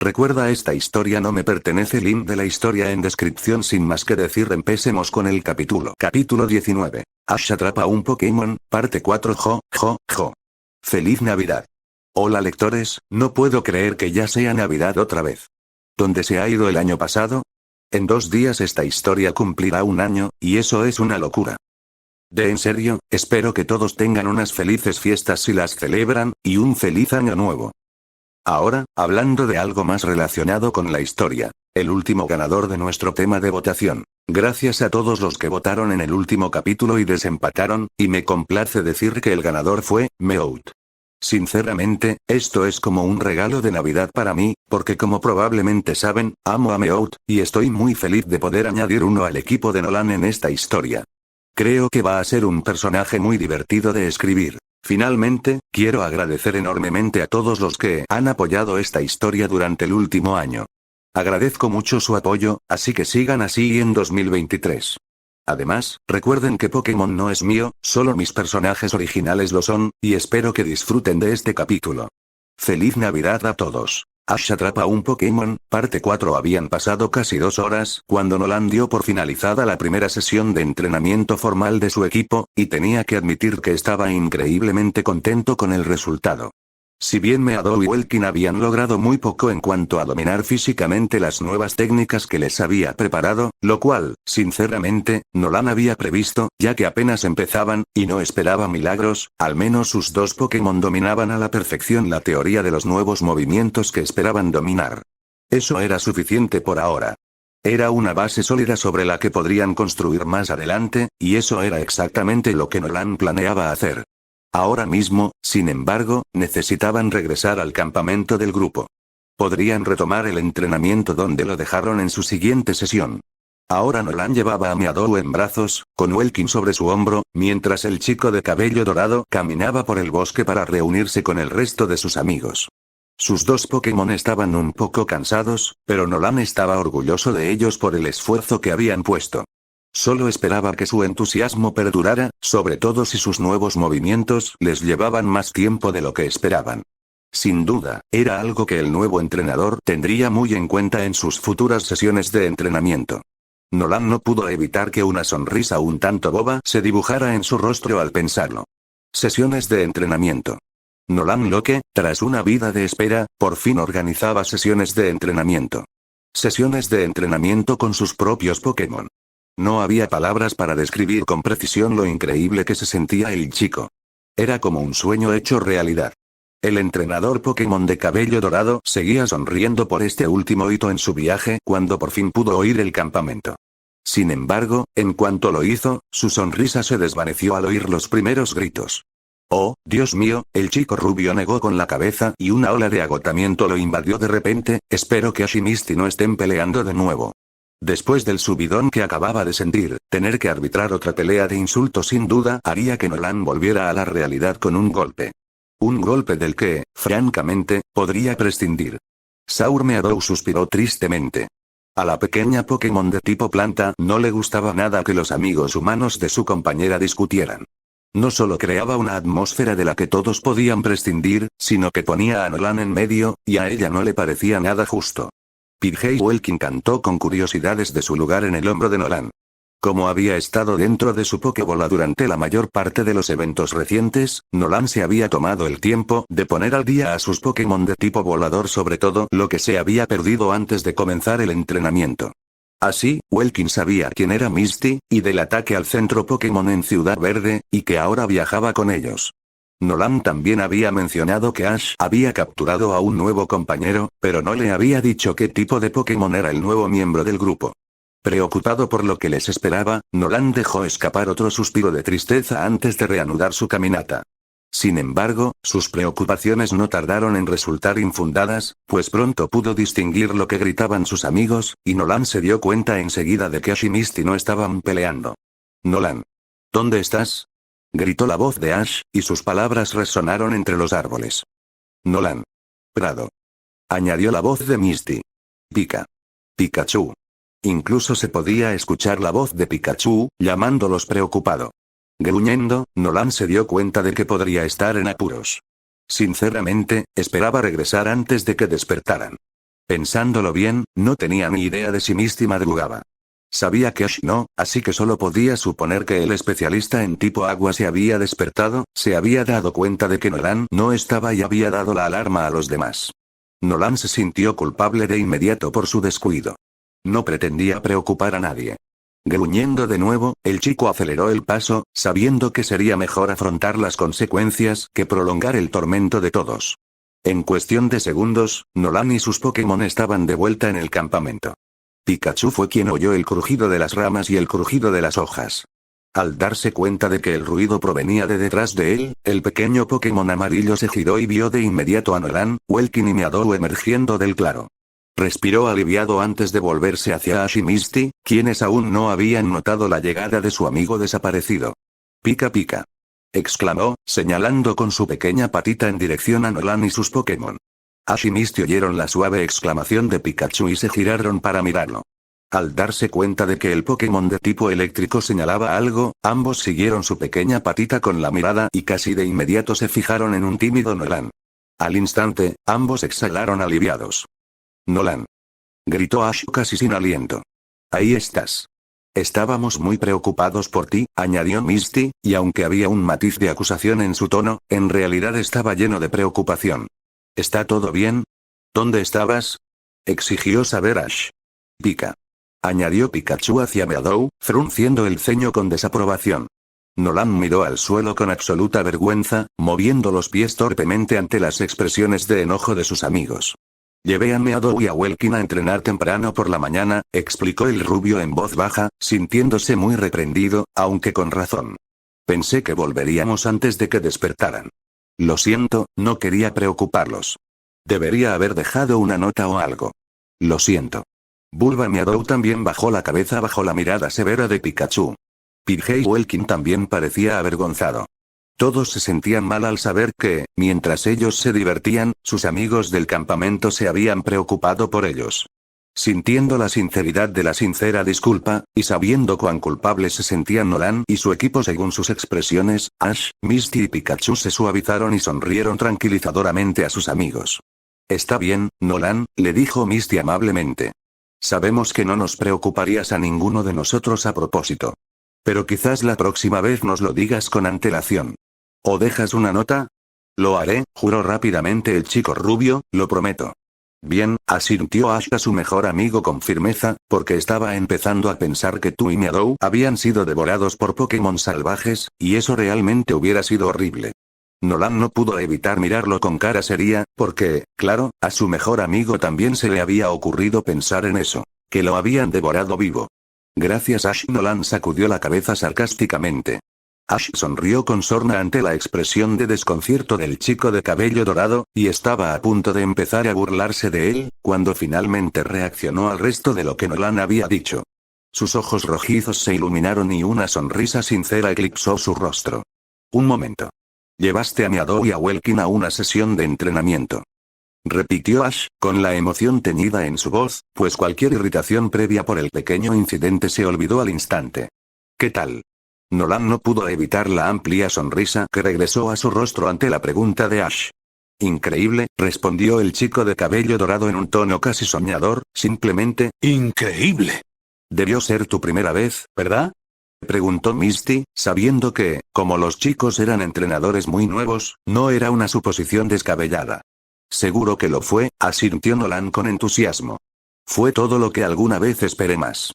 Recuerda, esta historia no me pertenece. Link de la historia en descripción. Sin más que decir, empecemos con el capítulo. Capítulo 19. Ash atrapa a un Pokémon, parte 4. Jo. ¡Feliz Navidad! Hola lectores, no puedo creer que ya sea Navidad otra vez. ¿Dónde se ha ido el año pasado? En 2 días esta historia cumplirá un año, y eso es una locura. En serio, espero que todos tengan unas felices fiestas si las celebran, y un feliz año nuevo. Ahora, hablando de algo más relacionado con la historia, el último ganador de nuestro tema de votación. Gracias a todos los que votaron en el último capítulo y desempataron, y me complace decir que el ganador fue Meowth. Sinceramente, esto es como un regalo de Navidad para mí, porque como probablemente saben, amo a Meowth, y estoy muy feliz de poder añadir uno al equipo de Nolan en esta historia. Creo que va a ser un personaje muy divertido de escribir. Finalmente, quiero agradecer enormemente a todos los que han apoyado esta historia durante el último año. Agradezco mucho su apoyo, así que sigan así en 2023. Además, recuerden que Pokémon no es mío, solo mis personajes originales lo son, y espero que disfruten de este capítulo. ¡Feliz Navidad a todos! Ash atrapa a un Pokémon, parte 4. Habían pasado casi 2 horas cuando Nolan dio por finalizada la primera sesión de entrenamiento formal de su equipo, y tenía que admitir que estaba increíblemente contento con el resultado. Si bien Meadow y Welkin habían logrado muy poco en cuanto a dominar físicamente las nuevas técnicas que les había preparado, lo cual, sinceramente, Nolan había previsto, ya que apenas empezaban, y no esperaba milagros, al menos sus 2 Pokémon dominaban a la perfección la teoría de los nuevos movimientos que esperaban dominar. Eso era suficiente por ahora. Era una base sólida sobre la que podrían construir más adelante, y eso era exactamente lo que Nolan planeaba hacer. Ahora mismo, sin embargo, necesitaban regresar al campamento del grupo. Podrían retomar el entrenamiento donde lo dejaron en su siguiente sesión. Ahora Nolan llevaba a Meadow en brazos, con Welkin sobre su hombro, mientras el chico de cabello dorado caminaba por el bosque para reunirse con el resto de sus amigos. Sus 2 Pokémon estaban un poco cansados, pero Nolan estaba orgulloso de ellos por el esfuerzo que habían puesto. Solo esperaba que su entusiasmo perdurara, sobre todo si sus nuevos movimientos les llevaban más tiempo de lo que esperaban. Sin duda, era algo que el nuevo entrenador tendría muy en cuenta en sus futuras sesiones de entrenamiento. Nolan no pudo evitar que una sonrisa un tanto boba se dibujara en su rostro al pensarlo. Sesiones de entrenamiento. Nolan Locke, tras una vida de espera, por fin organizaba sesiones de entrenamiento. Sesiones de entrenamiento con sus propios Pokémon. No había palabras para describir con precisión lo increíble que se sentía el chico. Era como un sueño hecho realidad. El entrenador Pokémon de cabello dorado seguía sonriendo por este último hito en su viaje cuando por fin pudo oír el campamento. Sin embargo, en cuanto lo hizo, su sonrisa se desvaneció al oír los primeros gritos. Oh, Dios mío, el chico rubio negó con la cabeza y una ola de agotamiento lo invadió de repente. Espero que Ash y Misty no estén peleando de nuevo. Después del subidón que acababa de sentir, tener que arbitrar otra pelea de insultos sin duda haría que Nolan volviera a la realidad con un golpe. Un golpe del que, francamente, podría prescindir. Saur Meadow suspiró tristemente. A la pequeña Pokémon de tipo planta no le gustaba nada que los amigos humanos de su compañera discutieran. No solo creaba una atmósfera de la que todos podían prescindir, sino que ponía a Nolan en medio, y a ella no le parecía nada justo. Pidgey Welkin cantó con curiosidad desde su lugar en el hombro de Nolan. Como había estado dentro de su Pokébola durante la mayor parte de los eventos recientes, Nolan se había tomado el tiempo de poner al día a sus Pokémon de tipo volador, sobre todo lo que se había perdido antes de comenzar el entrenamiento. Así, Welkin sabía quién era Misty, y del ataque al centro Pokémon en Ciudad Verde, y que ahora viajaba con ellos. Nolan también había mencionado que Ash había capturado a un nuevo compañero, pero no le había dicho qué tipo de Pokémon era el nuevo miembro del grupo. Preocupado por lo que les esperaba, Nolan dejó escapar otro suspiro de tristeza antes de reanudar su caminata. Sin embargo, sus preocupaciones no tardaron en resultar infundadas, pues pronto pudo distinguir lo que gritaban sus amigos, y Nolan se dio cuenta enseguida de que Ash y Misty no estaban peleando. «Nolan. ¿Dónde estás?», gritó la voz de Ash, y sus palabras resonaron entre los árboles. «Nolan. Prado», añadió la voz de Misty. Pikachu. Incluso se podía escuchar la voz de Pikachu, llamándolos preocupado. Gruñendo, Nolan se dio cuenta de que podría estar en apuros. Sinceramente, esperaba regresar antes de que despertaran. Pensándolo bien, no tenía ni idea de si Misty madrugaba. Sabía que Ash no, así que solo podía suponer que el especialista en tipo agua se había despertado, se había dado cuenta de que Nolan no estaba y había dado la alarma a los demás. Nolan se sintió culpable de inmediato por su descuido. No pretendía preocupar a nadie. Gruñendo de nuevo, el chico aceleró el paso, sabiendo que sería mejor afrontar las consecuencias que prolongar el tormento de todos. En cuestión de segundos, Nolan y sus Pokémon estaban de vuelta en el campamento. Pikachu fue quien oyó el crujido de las ramas y el crujido de las hojas. Al darse cuenta de que el ruido provenía de detrás de él, el pequeño Pokémon amarillo se giró y vio de inmediato a Nolan, Welkin y Meadow emergiendo del claro. Respiró aliviado antes de volverse hacia Ash y Misty, quienes aún no habían notado la llegada de su amigo desaparecido. «Pica pica», exclamó, señalando con su pequeña patita en dirección a Nolan y sus Pokémon. Ash y Misty oyeron la suave exclamación de Pikachu y se giraron para mirarlo. Al darse cuenta de que el Pokémon de tipo eléctrico señalaba algo, ambos siguieron su pequeña patita con la mirada y casi de inmediato se fijaron en un tímido Nolan. Al instante, ambos exhalaron aliviados. «Nolan», gritó Ash casi sin aliento. «Ahí estás. Estábamos muy preocupados por ti», añadió Misty, y aunque había un matiz de acusación en su tono, en realidad estaba lleno de preocupación. «¿Está todo bien? ¿Dónde estabas?», exigió saber Ash. «Pica», añadió Pikachu hacia Meadow, frunciendo el ceño con desaprobación. Nolan miró al suelo con absoluta vergüenza, moviendo los pies torpemente ante las expresiones de enojo de sus amigos. «Llevé a Meadow y a Welkin a entrenar temprano por la mañana», explicó el rubio en voz baja, sintiéndose muy reprendido, aunque con razón. «Pensé que volveríamos antes de que despertaran. Lo siento, no quería preocuparlos. Debería haber dejado una nota o algo. Lo siento». Bulba Meadow también bajó la cabeza bajo la mirada severa de Pikachu. Pidgey Welkin también parecía avergonzado. Todos se sentían mal al saber que, mientras ellos se divertían, sus amigos del campamento se habían preocupado por ellos. Sintiendo la sinceridad de la sincera disculpa, y sabiendo cuán culpables se sentían Nolan y su equipo según sus expresiones, Ash, Misty y Pikachu se suavizaron y sonrieron tranquilizadoramente a sus amigos. «Está bien, Nolan», le dijo Misty amablemente. «Sabemos que no nos preocuparías a ninguno de nosotros a propósito. Pero quizás la próxima vez nos lo digas con antelación. ¿O dejas una nota?» «Lo haré», juró rápidamente el chico rubio, «lo prometo». «Bien», asintió Ash a su mejor amigo con firmeza, porque estaba empezando a pensar que tú y Meadow habían sido devorados por Pokémon salvajes, y eso realmente hubiera sido horrible. Nolan no pudo evitar mirarlo con cara seria, porque, claro, a su mejor amigo también se le había ocurrido pensar en eso, que lo habían devorado vivo. «Gracias Ash». Nolan sacudió la cabeza sarcásticamente. Ash sonrió con sorna ante la expresión de desconcierto del chico de cabello dorado, y estaba a punto de empezar a burlarse de él, cuando finalmente reaccionó al resto de lo que Nolan había dicho. Sus ojos rojizos se iluminaron y una sonrisa sincera eclipsó su rostro. «Un momento. Llevaste a Meadow y a Welkin a una sesión de entrenamiento», repitió Ash, con la emoción teñida en su voz, pues cualquier irritación previa por el pequeño incidente se olvidó al instante. «¿Qué tal?». Nolan no pudo evitar la amplia sonrisa que regresó a su rostro ante la pregunta de Ash. «Increíble», respondió el chico de cabello dorado en un tono casi soñador, «simplemente, increíble». «Debió ser tu primera vez, ¿verdad?», preguntó Misty, sabiendo que, como los chicos eran entrenadores muy nuevos, no era una suposición descabellada. «Seguro que lo fue», asintió Nolan con entusiasmo. «Fue todo lo que alguna vez esperé más».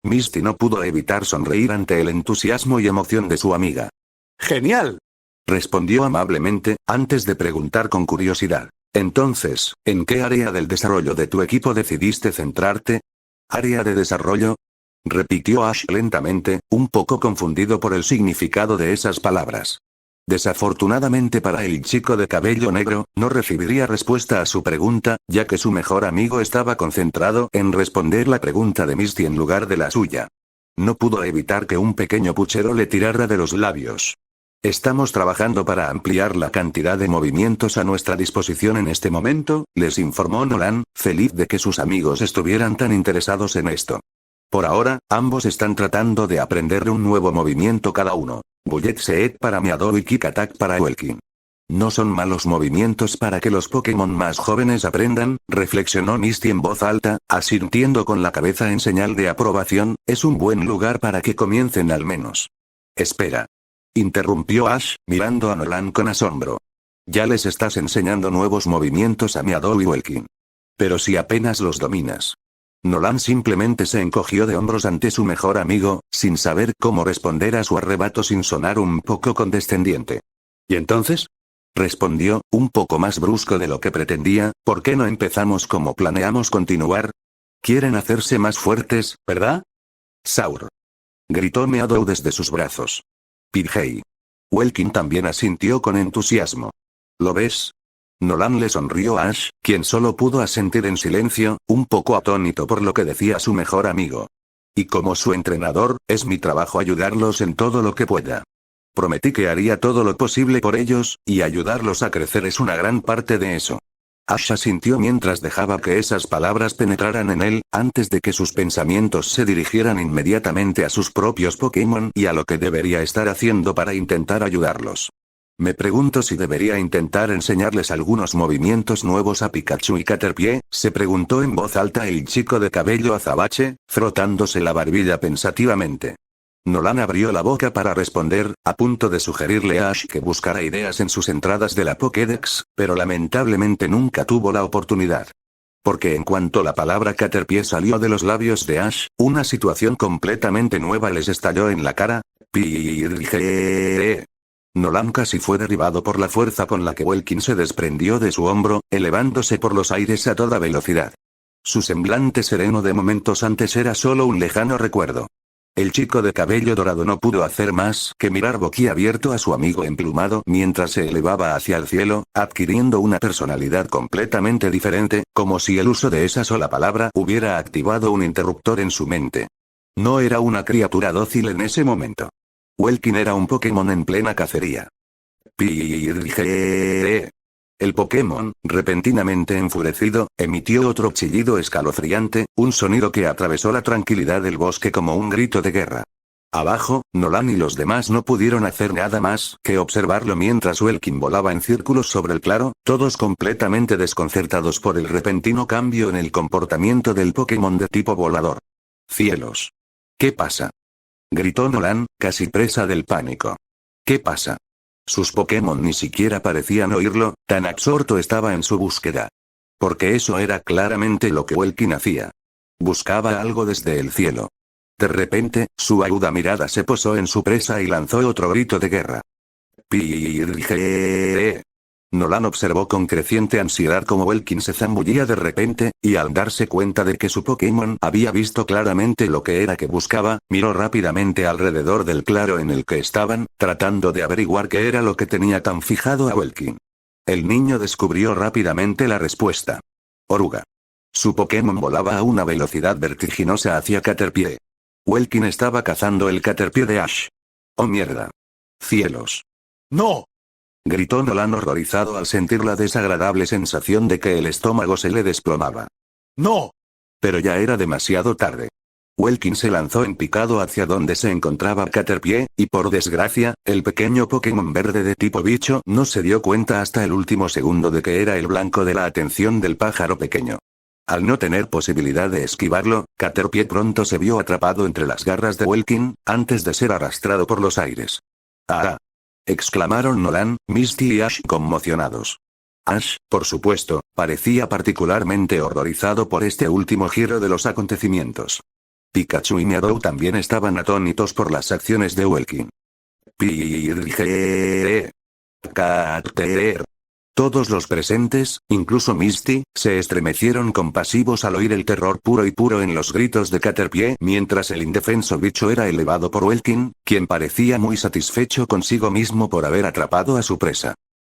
Misty no pudo evitar sonreír ante el entusiasmo y emoción de su amiga. «¡Genial!», respondió amablemente, antes de preguntar con curiosidad. «Entonces, ¿en qué área del desarrollo de tu equipo decidiste centrarte?». «¿Área de desarrollo?», repitió Ash lentamente, un poco confundido por el significado de esas palabras. Desafortunadamente para el chico de cabello negro, no recibiría respuesta a su pregunta, ya que su mejor amigo estaba concentrado en responder la pregunta de Misty en lugar de la suya. No pudo evitar que un pequeño puchero le tirara de los labios. «Estamos trabajando para ampliar la cantidad de movimientos a nuestra disposición en este momento», les informó Nolan, feliz de que sus amigos estuvieran tan interesados en esto. «Por ahora, ambos están tratando de aprender un nuevo movimiento cada uno. Bullet Seed para Meadow y Kick Attack para Welkin. No son malos movimientos para que los Pokémon más jóvenes aprendan, reflexionó Misty en voz alta, asintiendo con la cabeza en señal de aprobación, es un buen lugar para que comiencen al menos. Espera. Interrumpió Ash, mirando a Nolan con asombro. Ya les estás enseñando nuevos movimientos a Meadow y Welkin. Pero si apenas los dominas. Nolan simplemente se encogió de hombros ante su mejor amigo, sin saber cómo responder a su arrebato sin sonar un poco condescendiente. ¿Y entonces? Respondió, un poco más brusco de lo que pretendía, ¿por qué no empezamos como planeamos continuar? Quieren hacerse más fuertes, ¿verdad? Saur. Gritó Meadow desde sus brazos. Pidgey. Welkin también asintió con entusiasmo. ¿Lo ves? Nolan le sonrió a Ash, quien solo pudo asentir en silencio, un poco atónito por lo que decía su mejor amigo. Y como su entrenador, es mi trabajo ayudarlos en todo lo que pueda. Prometí que haría todo lo posible por ellos, y ayudarlos a crecer es una gran parte de eso. Ash asintió mientras dejaba que esas palabras penetraran en él, antes de que sus pensamientos se dirigieran inmediatamente a sus propios Pokémon y a lo que debería estar haciendo para intentar ayudarlos. Me pregunto si debería intentar enseñarles algunos movimientos nuevos a Pikachu y Caterpie, se preguntó en voz alta el chico de cabello azabache, frotándose la barbilla pensativamente. Nolan abrió la boca para responder, a punto de sugerirle a Ash que buscara ideas en sus entradas de la Pokédex, pero lamentablemente nunca tuvo la oportunidad. Porque en cuanto la palabra Caterpie salió de los labios de Ash, una situación completamente nueva les estalló en la cara. Pidgey. Nolan casi fue derribado por la fuerza con la que Welkin se desprendió de su hombro, elevándose por los aires a toda velocidad. Su semblante sereno de momentos antes era solo un lejano recuerdo. El chico de cabello dorado no pudo hacer más que mirar boquiabierto a su amigo emplumado mientras se elevaba hacia el cielo, adquiriendo una personalidad completamente diferente, como si el uso de esa sola palabra hubiera activado un interruptor en su mente. No era una criatura dócil en ese momento. Welkin era un Pokémon en plena cacería. Pidgey. El Pokémon, repentinamente enfurecido, emitió otro chillido escalofriante, un sonido que atravesó la tranquilidad del bosque como un grito de guerra. Abajo, Nolan y los demás no pudieron hacer nada más que observarlo mientras Welkin volaba en círculos sobre el claro, todos completamente desconcertados por el repentino cambio en el comportamiento del Pokémon de tipo volador. ¡Cielos! ¿Qué pasa? Gritó Nolan, casi presa del pánico. ¿Qué pasa? Sus Pokémon ni siquiera parecían oírlo, tan absorto estaba en su búsqueda. Porque eso era claramente lo que Welkin hacía. Buscaba algo desde el cielo. De repente, su aguda mirada se posó en su presa y lanzó otro grito de guerra. Pidgey. Nolan observó con creciente ansiedad cómo Welkin se zambullía de repente, y al darse cuenta de que su Pokémon había visto claramente lo que era que buscaba, miró rápidamente alrededor del claro en el que estaban, tratando de averiguar qué era lo que tenía tan fijado a Welkin. El niño descubrió rápidamente la respuesta. Oruga. Su Pokémon volaba a una velocidad vertiginosa hacia Caterpie. Welkin estaba cazando el Caterpie de Ash. ¡Oh mierda! ¡Cielos! ¡No! Gritó Nolan horrorizado al sentir la desagradable sensación de que el estómago se le desplomaba. ¡No! Pero ya era demasiado tarde. Welkin se lanzó en picado hacia donde se encontraba Caterpie, y por desgracia, el pequeño Pokémon verde de tipo bicho no se dio cuenta hasta el último segundo de que era el blanco de la atención del pájaro pequeño. Al no tener posibilidad de esquivarlo, Caterpie pronto se vio atrapado entre las garras de Welkin, antes de ser arrastrado por los aires. ¡Ah! Exclamaron Nolan, Misty y Ash conmocionados. Ash, por supuesto, parecía particularmente horrorizado por este último giro de los acontecimientos. Pikachu y Meadow también estaban atónitos por las acciones de Welkin. Pidgey. Cater. Todos los presentes, incluso Misty, se estremecieron compasivos al oír el terror puro y puro en los gritos de Caterpie mientras el indefenso bicho era elevado por Welkin, quien parecía muy satisfecho consigo mismo por haber atrapado a su presa.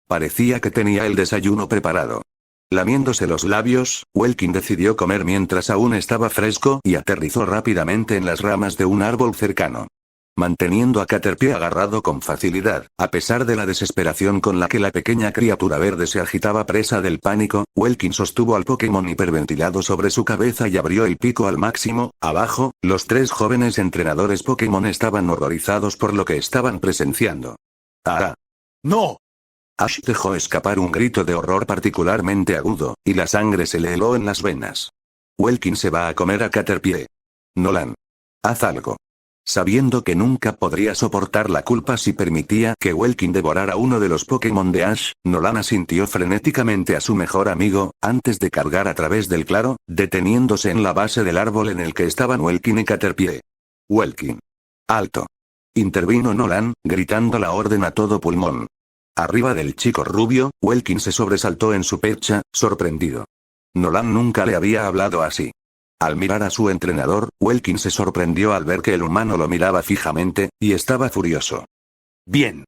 Parecía que tenía el desayuno preparado. Lamiéndose los labios, Welkin decidió comer mientras aún estaba fresco y aterrizó rápidamente en las ramas de un árbol cercano. Manteniendo a Caterpie agarrado con facilidad, a pesar de la desesperación con la que la pequeña criatura verde se agitaba presa del pánico, Welkin sostuvo al Pokémon hiperventilado sobre su cabeza y abrió el pico al máximo. Abajo, los tres jóvenes entrenadores Pokémon estaban horrorizados por lo que estaban presenciando. ¡Ah! ¡No! Ash dejó escapar un grito de horror particularmente agudo, y la sangre se le heló en las venas. Welkin se va a comer a Caterpie. Nolan. Haz algo. Sabiendo que nunca podría soportar la culpa si permitía que Welkin devorara uno de los Pokémon de Ash, Nolan asintió frenéticamente a su mejor amigo, antes de cargar a través del claro, deteniéndose en la base del árbol en el que estaban Welkin y Caterpie. Welkin. Alto. Intervino Nolan, gritando la orden a todo pulmón. Arriba del chico rubio, Welkin se sobresaltó en su percha, sorprendido. Nolan nunca le había hablado así. Al mirar a su entrenador, Welkin se sorprendió al ver que el humano lo miraba fijamente, y estaba furioso. «Bien»,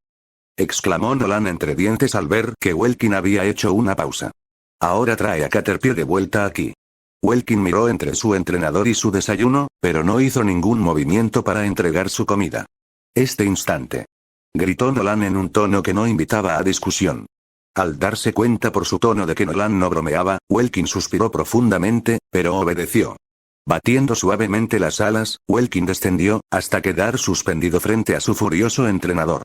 exclamó Nolan entre dientes al ver que Welkin había hecho una pausa. «Ahora trae a Caterpie de vuelta aquí». Welkin miró entre su entrenador y su desayuno, pero no hizo ningún movimiento para entregar su comida. «Este instante», gritó Nolan en un tono que no invitaba a discusión. Al darse cuenta por su tono de que Nolan no bromeaba, Welkin suspiró profundamente, pero obedeció. Batiendo suavemente las alas, Welkin descendió, hasta quedar suspendido frente a su furioso entrenador.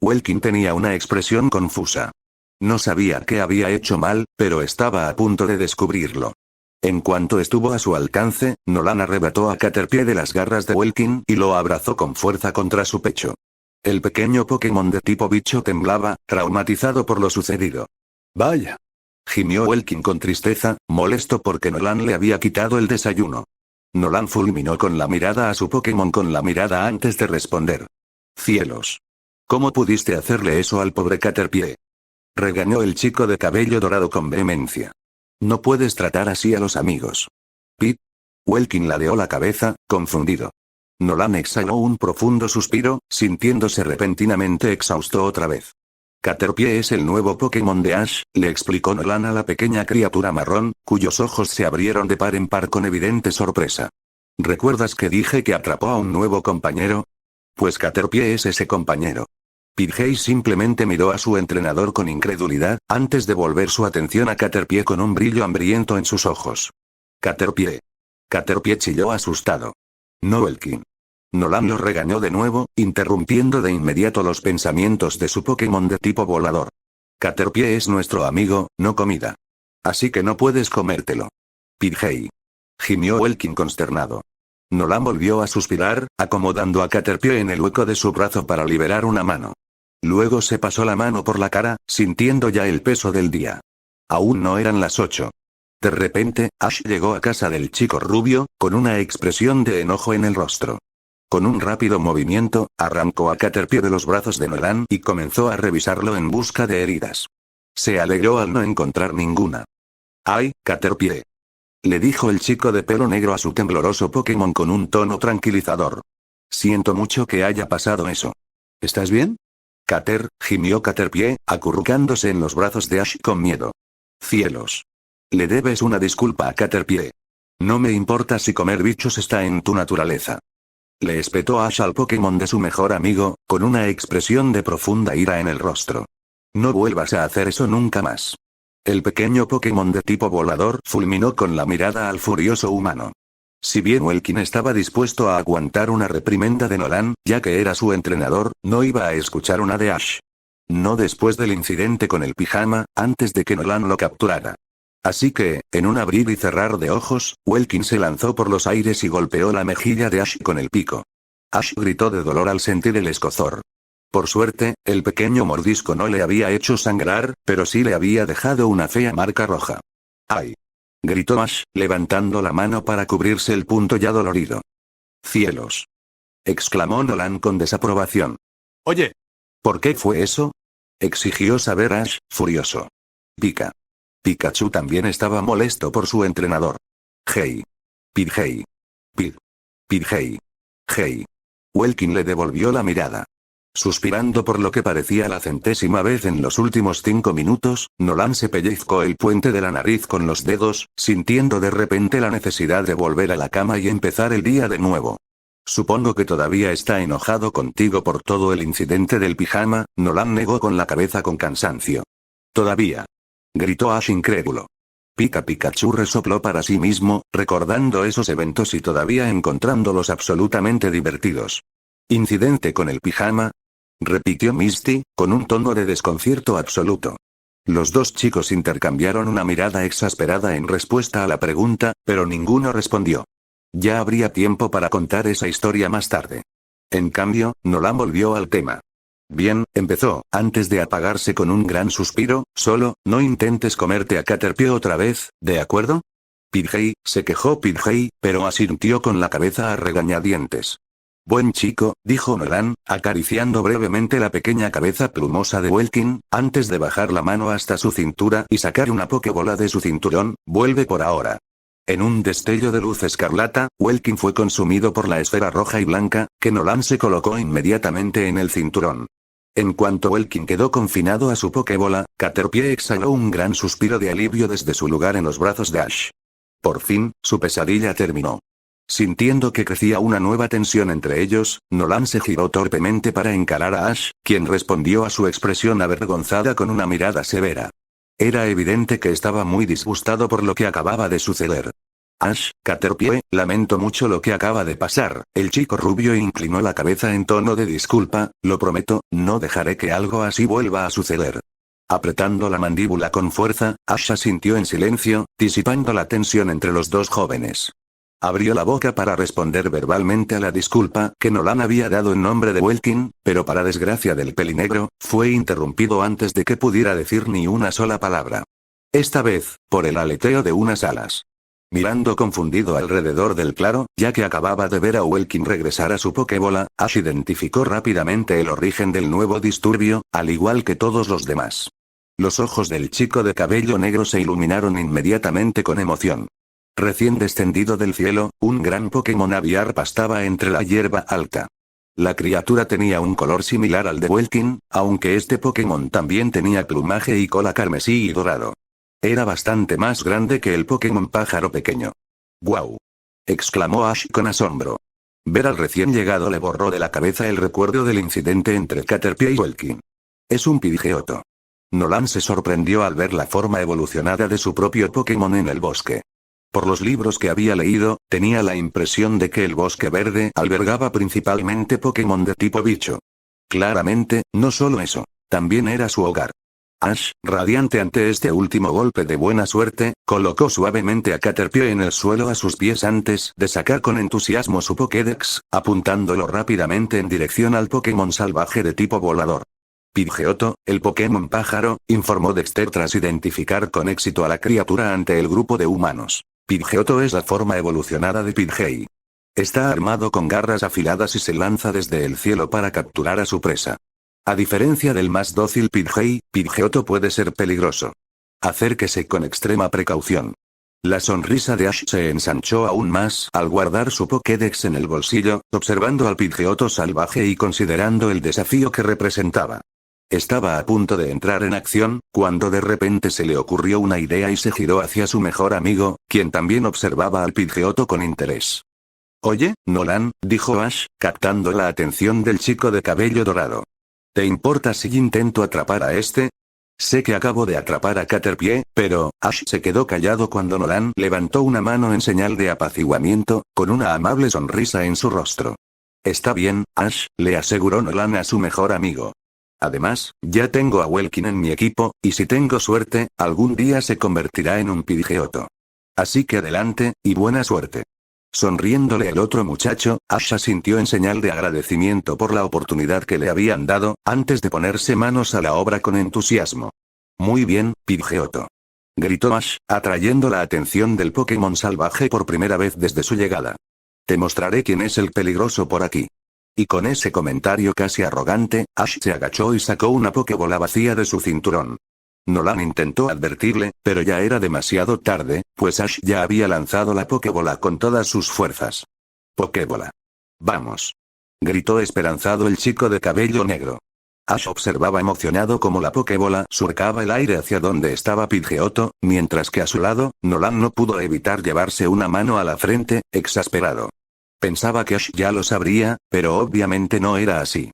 Welkin tenía una expresión confusa. No sabía qué había hecho mal, pero estaba a punto de descubrirlo. En cuanto estuvo a su alcance, Nolan arrebató a Caterpie de las garras de Welkin y lo abrazó con fuerza contra su pecho. El pequeño Pokémon de tipo bicho temblaba, traumatizado por lo sucedido. «Vaya», gimió Welkin con tristeza, molesto porque Nolan le había quitado el desayuno. Nolan fulminó con la mirada a su Pokémon con la mirada antes de responder. «Cielos. ¿Cómo pudiste hacerle eso al pobre Caterpie?», regañó el chico de cabello dorado con vehemencia. «No puedes tratar así a los amigos». «Pip». Welkin ladeó la cabeza, confundido. Nolan exhaló un profundo suspiro, sintiéndose repentinamente exhausto otra vez. «Caterpie es el nuevo Pokémon de Ash», le explicó Nolan a la pequeña criatura marrón, cuyos ojos se abrieron de par en par con evidente sorpresa. «¿Recuerdas que dije que atrapó a un nuevo compañero? Pues Caterpie es ese compañero». Pidgey simplemente miró a su entrenador con incredulidad, antes de volver su atención a Caterpie con un brillo hambriento en sus ojos. «Caterpie». Caterpie chilló asustado. «No, Welkin». Nolan lo regañó de nuevo, interrumpiendo de inmediato los pensamientos de su Pokémon de tipo volador. «Caterpie es nuestro amigo, no comida. Así que no puedes comértelo». «Pidgey», gimió Welkin consternado. Nolan volvió a suspirar, acomodando a Caterpie en el hueco de su brazo para liberar una mano. Luego se pasó la mano por la cara, sintiendo ya el peso del día. Aún no eran las 8. De repente, Ash llegó a casa del chico rubio, con una expresión de enojo en el rostro. Con un rápido movimiento, arrancó a Caterpie de los brazos de Nolan y comenzó a revisarlo en busca de heridas. Se alegró al no encontrar ninguna. «¡Ay, Caterpie!», le dijo el chico de pelo negro a su tembloroso Pokémon con un tono tranquilizador. «Siento mucho que haya pasado eso. ¿Estás bien?». Gimió Caterpie, acurrucándose en los brazos de Ash con miedo. «Cielos. Le debes una disculpa a Caterpie. No me importa si comer bichos está en tu naturaleza». Le espetó Ash al Pokémon de su mejor amigo, con una expresión de profunda ira en el rostro. «No vuelvas a hacer eso nunca más». El pequeño Pokémon de tipo volador fulminó con la mirada al furioso humano. Si bien Welkin estaba dispuesto a aguantar una reprimenda de Nolan, ya que era su entrenador, no iba a escuchar una de Ash. No después del incidente con el pijama, antes de que Nolan lo capturara. Así que, en un abrir y cerrar de ojos, Welkin se lanzó por los aires y golpeó la mejilla de Ash con el pico. Ash gritó de dolor al sentir el escozor. Por suerte, el pequeño mordisco no le había hecho sangrar, pero sí le había dejado una fea marca roja. «¡Ay!», gritó Ash, levantando la mano para cubrirse el punto ya dolorido. «¡Cielos!», exclamó Nolan con desaprobación. «Oye, ¿por qué fue eso?», exigió saber Ash, furioso. Pikachu también estaba molesto por su entrenador. «Hey. Pidgey. Pidgey. Hey». Welkin le devolvió la mirada. Suspirando por lo que parecía la 100ª vez en los últimos 5 minutos, Nolan se pellizcó el puente de la nariz con los dedos, sintiendo de repente la necesidad de volver a la cama y empezar el día de nuevo. «Supongo que todavía está enojado contigo por todo el incidente del pijama», Nolan negó con la cabeza con cansancio. «Todavía», gritó Ash incrédulo. Pikachu resopló para sí mismo, recordando esos eventos y todavía encontrándolos absolutamente divertidos. «¿Incidente con el pijama?». repitió Misty, con un tono de desconcierto absoluto. Los dos chicos intercambiaron una mirada exasperada en respuesta a la pregunta, pero ninguno respondió. Ya habría tiempo para contar esa historia más tarde. En cambio, Nolan volvió al tema. Bien, empezó, antes de apagarse con un gran suspiro, solo, no intentes comerte a Caterpie otra vez, ¿de acuerdo? Pidgey, se quejó Pidgey, pero asintió con la cabeza a regañadientes. Buen chico, dijo Nolan, acariciando brevemente la pequeña cabeza plumosa de Welkin, antes de bajar la mano hasta su cintura y sacar una pokebola de su cinturón, vuelve por ahora. En un destello de luz escarlata, Welkin fue consumido por la esfera roja y blanca, que Nolan se colocó inmediatamente en el cinturón. En cuanto Welkin quedó confinado a su pokebola, Caterpie exhaló un gran suspiro de alivio desde su lugar en los brazos de Ash. Por fin, su pesadilla terminó. Sintiendo que crecía una nueva tensión entre ellos, Nolan se giró torpemente para encarar a Ash, quien respondió a su expresión avergonzada con una mirada severa. Era evidente que estaba muy disgustado por lo que acababa de suceder. Ash, Caterpie, lamento mucho lo que acaba de pasar. El chico rubio inclinó la cabeza en tono de disculpa, lo prometo, no dejaré que algo así vuelva a suceder. Apretando la mandíbula con fuerza, Ash asintió en silencio, disipando la tensión entre los dos jóvenes. Abrió la boca para responder verbalmente a la disculpa que Nolan había dado en nombre de Welkin, pero para desgracia del pelinegro, fue interrumpido antes de que pudiera decir ni una sola palabra. Esta vez, por el aleteo de unas alas. Mirando confundido alrededor del claro, ya que acababa de ver a Welkin regresar a su pokebola, Ash identificó rápidamente el origen del nuevo disturbio, al igual que todos los demás. Los ojos del chico de cabello negro se iluminaron inmediatamente con emoción. Recién descendido del cielo, un gran Pokémon aviar pastaba entre la hierba alta. La criatura tenía un color similar al de Welkin, aunque este Pokémon también tenía plumaje y cola carmesí y dorado. Era bastante más grande que el Pokémon pájaro pequeño. ¡Guau! Exclamó Ash con asombro. Ver al recién llegado le borró de la cabeza el recuerdo del incidente entre Caterpie y Welkin. Es un Pidgeotto. Nolan se sorprendió al ver la forma evolucionada de su propio Pokémon en el bosque. Por los libros que había leído, tenía la impresión de que el bosque verde albergaba principalmente Pokémon de tipo bicho. Claramente, no solo eso, también era su hogar. Ash, radiante ante este último golpe de buena suerte, colocó suavemente a Caterpie en el suelo a sus pies antes de sacar con entusiasmo su Pokédex, apuntándolo rápidamente en dirección al Pokémon salvaje de tipo volador. Pidgeotto, el Pokémon pájaro, informó Dexter tras identificar con éxito a la criatura ante el grupo de humanos. Pidgeotto es la forma evolucionada de Pidgey. Está armado con garras afiladas y se lanza desde el cielo para capturar a su presa. A diferencia del más dócil Pidgey, Pidgeotto puede ser peligroso. Acérquese con extrema precaución. La sonrisa de Ash se ensanchó aún más al guardar su Pokédex en el bolsillo, observando al Pidgeotto salvaje y considerando el desafío que representaba. Estaba a punto de entrar en acción, cuando de repente se le ocurrió una idea y se giró hacia su mejor amigo, quien también observaba al Pidgeotto con interés. Oye, Nolan, dijo Ash, captando la atención del chico de cabello dorado. ¿Te importa si intento atrapar a este? Sé que acabo de atrapar a Caterpie, pero, Ash se quedó callado cuando Nolan levantó una mano en señal de apaciguamiento, con una amable sonrisa en su rostro. Está bien, Ash, le aseguró Nolan a su mejor amigo. Además, ya tengo a Welkin en mi equipo, y si tengo suerte, algún día se convertirá en un Pidgeotto. Así que adelante, y buena suerte. Sonriéndole el otro muchacho, Ash asintió en señal de agradecimiento por la oportunidad que le habían dado, antes de ponerse manos a la obra con entusiasmo. Muy bien, Pidgeotto. Gritó Ash, atrayendo la atención del Pokémon salvaje por primera vez desde su llegada. Te mostraré quién es el peligroso por aquí. Y con ese comentario casi arrogante, Ash se agachó y sacó una Pokébola vacía de su cinturón. Nolan intentó advertirle, pero ya era demasiado tarde, pues Ash ya había lanzado la Pokébola con todas sus fuerzas. Pokébola. Vamos. Gritó esperanzado el chico de cabello negro. Ash observaba emocionado cómo la Pokébola surcaba el aire hacia donde estaba Pidgeotto, mientras que a su lado, Nolan no pudo evitar llevarse una mano a la frente, exasperado. Pensaba que Ash ya lo sabría, pero obviamente no era así.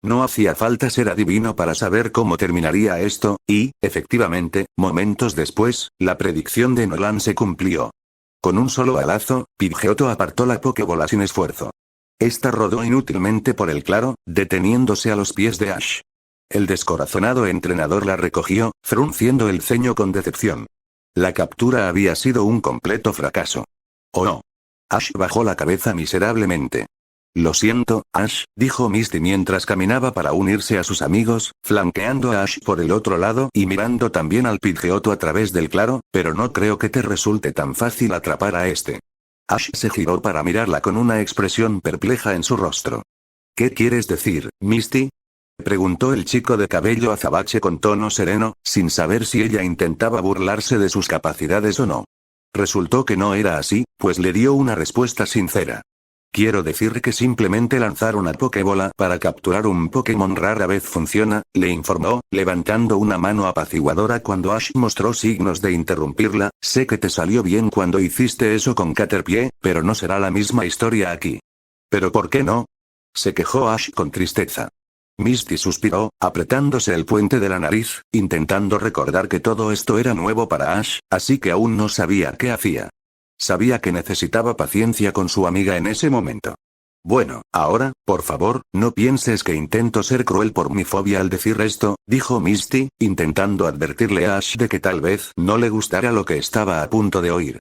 No hacía falta ser adivino para saber cómo terminaría esto, y, efectivamente, momentos después, la predicción de Nolan se cumplió. Con un solo balazo, Pidgeotto apartó la Pokébola sin esfuerzo. Esta rodó inútilmente por el claro, deteniéndose a los pies de Ash. El descorazonado entrenador la recogió, frunciendo el ceño con decepción. La captura había sido un completo fracaso. ¿O no? Ash bajó la cabeza miserablemente. Lo siento, Ash, dijo Misty mientras caminaba para unirse a sus amigos, flanqueando a Ash por el otro lado y mirando también al Pidgeotto a través del claro, pero no creo que te resulte tan fácil atrapar a este. Ash se giró para mirarla con una expresión perpleja en su rostro. ¿Qué quieres decir, Misty? Preguntó el chico de cabello azabache con tono sereno, sin saber si ella intentaba burlarse de sus capacidades o no. Resultó que no era así, pues le dio una respuesta sincera. Quiero decir que simplemente lanzar una Pokébola para capturar un Pokémon rara vez funciona, le informó, levantando una mano apaciguadora cuando Ash mostró signos de interrumpirla. Sé que te salió bien cuando hiciste eso con Caterpie, pero no será la misma historia aquí. ¿Pero por qué no? Se quejó Ash con tristeza. Misty suspiró, apretándose el puente de la nariz, intentando recordar que todo esto era nuevo para Ash, así que aún no sabía qué hacía. Sabía que necesitaba paciencia con su amiga en ese momento. Bueno, ahora, por favor, no pienses que intento ser cruel por mi fobia al decir esto, dijo Misty, intentando advertirle a Ash de que tal vez no le gustara lo que estaba a punto de oír.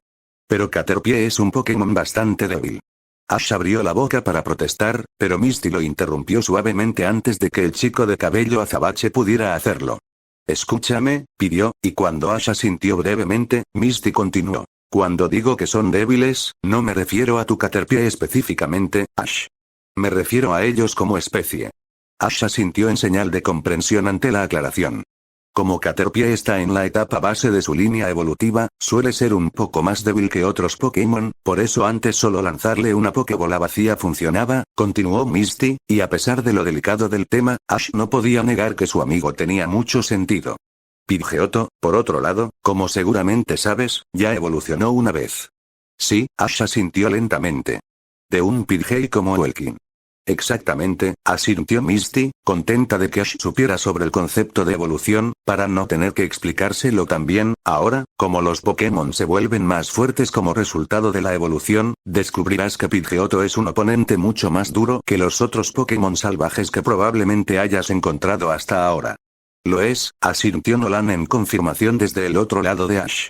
Pero Caterpie es un Pokémon bastante débil. Ash abrió la boca para protestar, pero Misty lo interrumpió suavemente antes de que el chico de cabello azabache pudiera hacerlo. Escúchame, pidió, y cuando Ash asintió brevemente, Misty continuó. Cuando digo que son débiles, no me refiero a tu Caterpie específicamente, Ash. Me refiero a ellos como especie. Ash asintió en señal de comprensión ante la aclaración. Como Caterpie está en la etapa base de su línea evolutiva, suele ser un poco más débil que otros Pokémon, por eso antes solo lanzarle una Pokébola vacía funcionaba, continuó Misty, y a pesar de lo delicado del tema, Ash no podía negar que su amigo tenía mucho sentido. Pidgeotto, por otro lado, como seguramente sabes, ya evolucionó una vez. Sí, Ash asintió lentamente. De un Pidgey como Welkin. Exactamente, asintió Misty, contenta de que Ash supiera sobre el concepto de evolución, para no tener que explicárselo también. Ahora, como los Pokémon se vuelven más fuertes como resultado de la evolución, descubrirás que Pidgeotto es un oponente mucho más duro que los otros Pokémon salvajes que probablemente hayas encontrado hasta ahora. Lo es, asintió Nolan en confirmación desde el otro lado de Ash.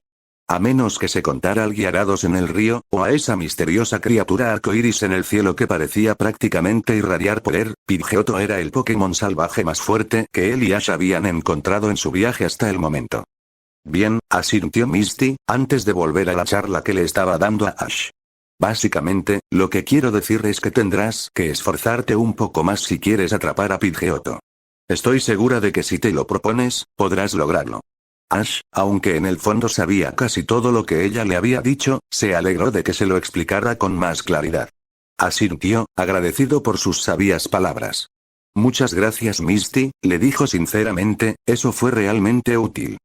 A menos que se contara al Gyarados en el río, o a esa misteriosa criatura arcoíris en el cielo que parecía prácticamente irradiar poder, Pidgeotto era el Pokémon salvaje más fuerte que él y Ash habían encontrado en su viaje hasta el momento. Bien, asintió Misty, antes de volver a la charla que le estaba dando a Ash. Básicamente, lo que quiero decir es que tendrás que esforzarte un poco más si quieres atrapar a Pidgeotto. Estoy segura de que si te lo propones, podrás lograrlo. Ash, aunque en el fondo sabía casi todo lo que ella le había dicho, se alegró de que se lo explicara con más claridad. Asintió, agradecido por sus sabias palabras. Muchas gracias Misty, le dijo sinceramente, eso fue realmente útil.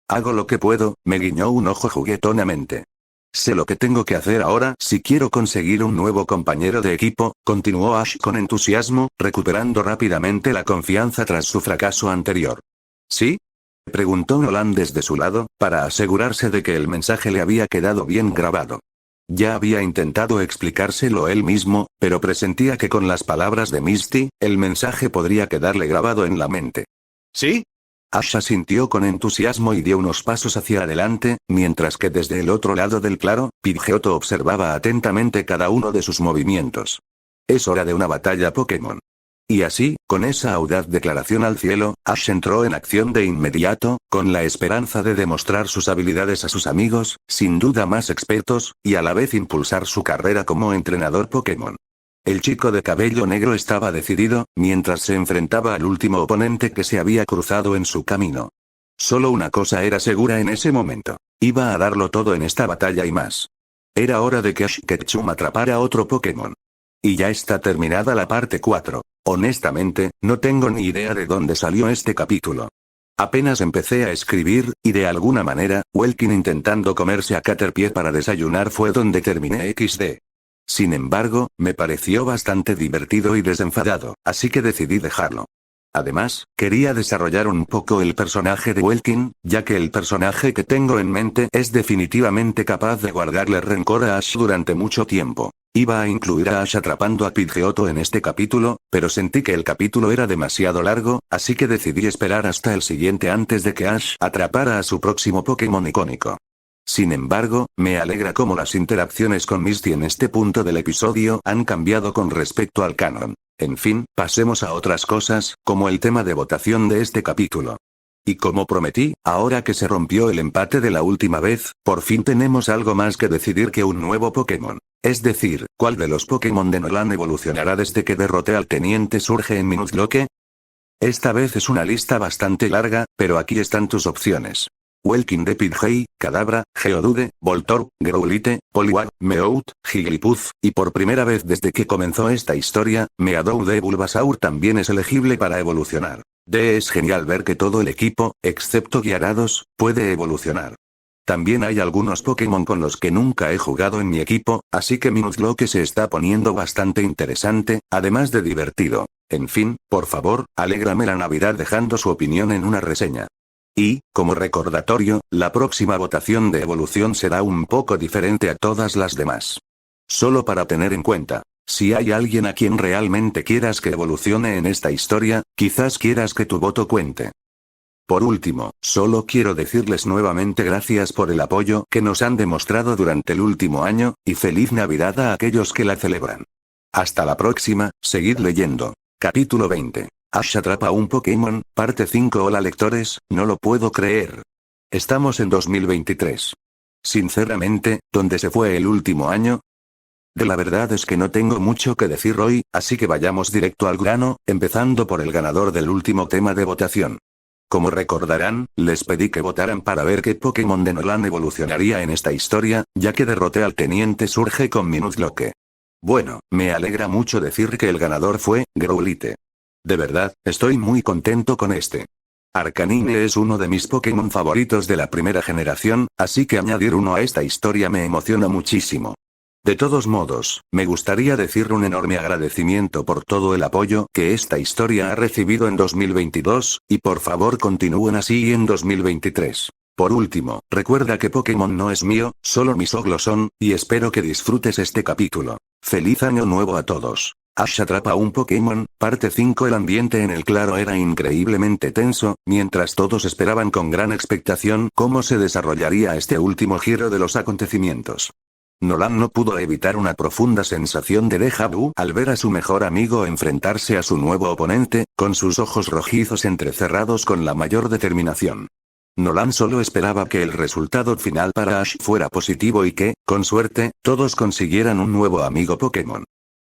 Hago lo que puedo, me guiñó un ojo juguetonamente. Sé lo que tengo que hacer ahora si quiero conseguir un nuevo compañero de equipo, continuó Ash con entusiasmo, recuperando rápidamente la confianza tras su fracaso anterior. ¿Sí? Preguntó Nolan desde su lado, para asegurarse de que el mensaje le había quedado bien grabado. Ya había intentado explicárselo él mismo, pero presentía que con las palabras de Misty, el mensaje podría quedarle grabado en la mente. ¿Sí? Ash asintió con entusiasmo y dio unos pasos hacia adelante, mientras que desde el otro lado del claro, Pidgeotto observaba atentamente cada uno de sus movimientos. Es hora de una batalla Pokémon. Y así, con esa audaz declaración al cielo, Ash entró en acción de inmediato, con la esperanza de demostrar sus habilidades a sus amigos, sin duda más expertos, y a la vez impulsar su carrera como entrenador Pokémon. El chico de cabello negro estaba decidido, mientras se enfrentaba al último oponente que se había cruzado en su camino. Solo una cosa era segura en ese momento. Iba a darlo todo en esta batalla y más. Era hora de que Ash Ketchum atrapara otro Pokémon. Y ya está terminada la parte 4. Honestamente, no tengo ni idea de dónde salió este capítulo. Apenas empecé a escribir, y de alguna manera, Welkin intentando comerse a Caterpie para desayunar fue donde terminé XD. Sin embargo, me pareció bastante divertido y desenfadado, así que decidí dejarlo. Además, quería desarrollar un poco el personaje de Welkin, ya que el personaje que tengo en mente es definitivamente capaz de guardarle rencor a Ash durante mucho tiempo. Iba a incluir a Ash atrapando a Pidgeotto en este capítulo, pero sentí que el capítulo era demasiado largo, así que decidí esperar hasta el siguiente antes de que Ash atrapara a su próximo Pokémon icónico. Sin embargo, me alegra cómo las interacciones con Misty en este punto del episodio han cambiado con respecto al canon. En fin, pasemos a otras cosas, como el tema de votación de este capítulo. Y como prometí, ahora que se rompió el empate de la última vez, por fin tenemos algo más que decidir que un nuevo Pokémon. Es decir, ¿cuál de los Pokémon de Nolan evolucionará desde que derroté al Teniente Surge en Nuzlocke? Esta vez es una lista bastante larga, pero aquí están tus opciones. Welkin de Pidgey, Kadabra, Geodude, Voltorb, Growlithe, Poliwag, Meowth, Jigglypuff, y por primera vez desde que comenzó esta historia, Meadow de Bulbasaur también es elegible para evolucionar. Es genial ver que todo el equipo, excepto Gyarados, puede evolucionar. También hay algunos Pokémon con los que nunca he jugado en mi equipo, así que mi Nuzlocke se está poniendo bastante interesante, además de divertido. En fin, por favor, alégrame la Navidad dejando su opinión en una reseña. Y, como recordatorio, la próxima votación de evolución será un poco diferente a todas las demás. Solo para tener en cuenta, si hay alguien a quien realmente quieras que evolucione en esta historia, quizás quieras que tu voto cuente. Por último, solo quiero decirles nuevamente gracias por el apoyo que nos han demostrado durante el último año, y feliz Navidad a aquellos que la celebran. Hasta la próxima, seguid leyendo. Capítulo 20. Ash atrapa un Pokémon, parte 5. Hola lectores, no lo puedo creer. Estamos en 2023. Sinceramente, ¿dónde se fue el último año? La verdad es que no tengo mucho que decir hoy, así que vayamos directo al grano, empezando por el ganador del último tema de votación. Como recordarán, les pedí que votaran para ver qué Pokémon de Nolan evolucionaría en esta historia, ya que derroté al Teniente Surge con mi Nuzlocke. Bueno, me alegra mucho decir que el ganador fue Growlithe. De verdad, estoy muy contento con este. Arcanine es uno de mis Pokémon favoritos de la primera generación, así que añadir uno a esta historia me emociona muchísimo. De todos modos, me gustaría decir un enorme agradecimiento por todo el apoyo que esta historia ha recibido en 2022, y por favor continúen así en 2023. Por último, recuerda que Pokémon no es mío, solo mis oglos son, y espero que disfrutes este capítulo. ¡Feliz año nuevo a todos! Ash atrapa un Pokémon, parte 5. El ambiente en el claro era increíblemente tenso, mientras todos esperaban con gran expectación cómo se desarrollaría este último giro de los acontecimientos. Nolan no pudo evitar una profunda sensación de déjà vu al ver a su mejor amigo enfrentarse a su nuevo oponente, con sus ojos rojizos entrecerrados con la mayor determinación. Nolan solo esperaba que el resultado final para Ash fuera positivo y que, con suerte, todos consiguieran un nuevo amigo Pokémon.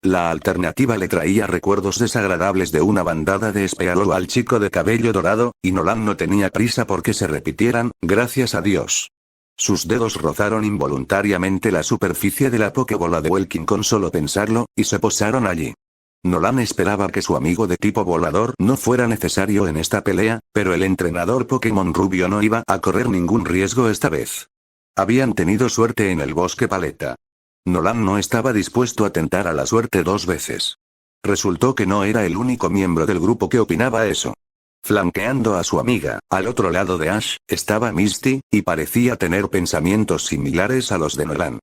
La alternativa le traía recuerdos desagradables de una bandada de Spearow al chico de cabello dorado, y Nolan no tenía prisa porque se repitieran, gracias a Dios. Sus dedos rozaron involuntariamente la superficie de la Pokébola de Welkin con solo pensarlo, y se posaron allí. Nolan esperaba que su amigo de tipo volador no fuera necesario en esta pelea, pero el entrenador Pokémon rubio no iba a correr ningún riesgo esta vez. Habían tenido suerte en el bosque Paleta. Nolan no estaba dispuesto a tentar a la suerte dos veces. Resultó que no era el único miembro del grupo que opinaba eso. Flanqueando a su amiga, al otro lado de Ash, estaba Misty, y parecía tener pensamientos similares a los de Nolan.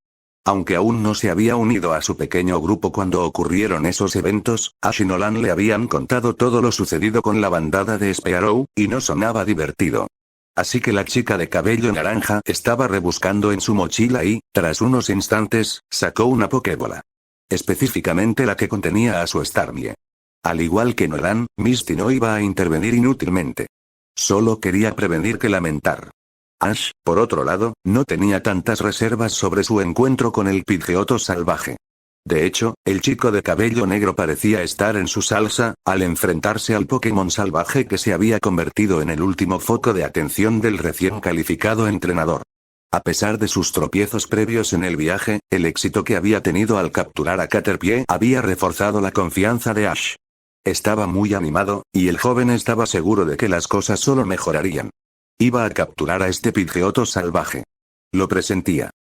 Aunque aún no se había unido a su pequeño grupo cuando ocurrieron esos eventos, Ash y Nolan le habían contado todo lo sucedido con la bandada de Spearow, y no sonaba divertido. Así que la chica de cabello naranja estaba rebuscando en su mochila y, tras unos instantes, sacó una Pokébola. Específicamente la que contenía a su Starmie. Al igual que Nolan, Misty no iba a intervenir inútilmente. Solo quería prevenir que lamentar. Ash, por otro lado, no tenía tantas reservas sobre su encuentro con el Pidgeotto salvaje. De hecho, el chico de cabello negro parecía estar en su salsa, al enfrentarse al Pokémon salvaje que se había convertido en el último foco de atención del recién calificado entrenador. A pesar de sus tropiezos previos en el viaje, el éxito que había tenido al capturar a Caterpie había reforzado la confianza de Ash. Estaba muy animado, y el joven estaba seguro de que las cosas solo mejorarían. Iba a capturar a este Pidgeotto salvaje. Lo presentía.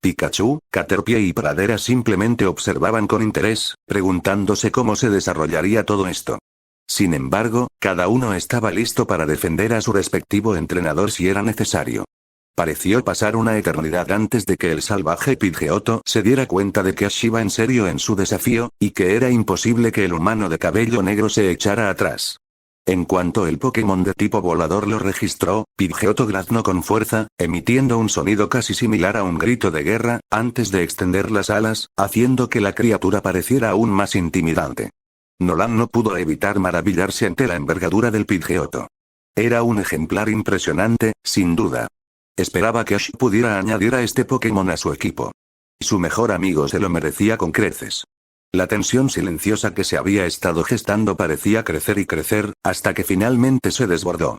Pikachu, Caterpie y Pradera simplemente observaban con interés, preguntándose cómo se desarrollaría todo esto. Sin embargo, cada uno estaba listo para defender a su respectivo entrenador si era necesario. Pareció pasar una eternidad antes de que el salvaje Pidgeotto se diera cuenta de que Ash iba en serio en su desafío, y que era imposible que el humano de cabello negro se echara atrás. En cuanto el Pokémon de tipo volador lo registró, Pidgeotto graznó con fuerza, emitiendo un sonido casi similar a un grito de guerra, antes de extender las alas, haciendo que la criatura pareciera aún más intimidante. Nolan no pudo evitar maravillarse ante la envergadura del Pidgeotto. Era un ejemplar impresionante, sin duda. Esperaba que Ash pudiera añadir a este Pokémon a su equipo. Su mejor amigo se lo merecía con creces. La tensión silenciosa que se había estado gestando parecía crecer y crecer, hasta que finalmente se desbordó.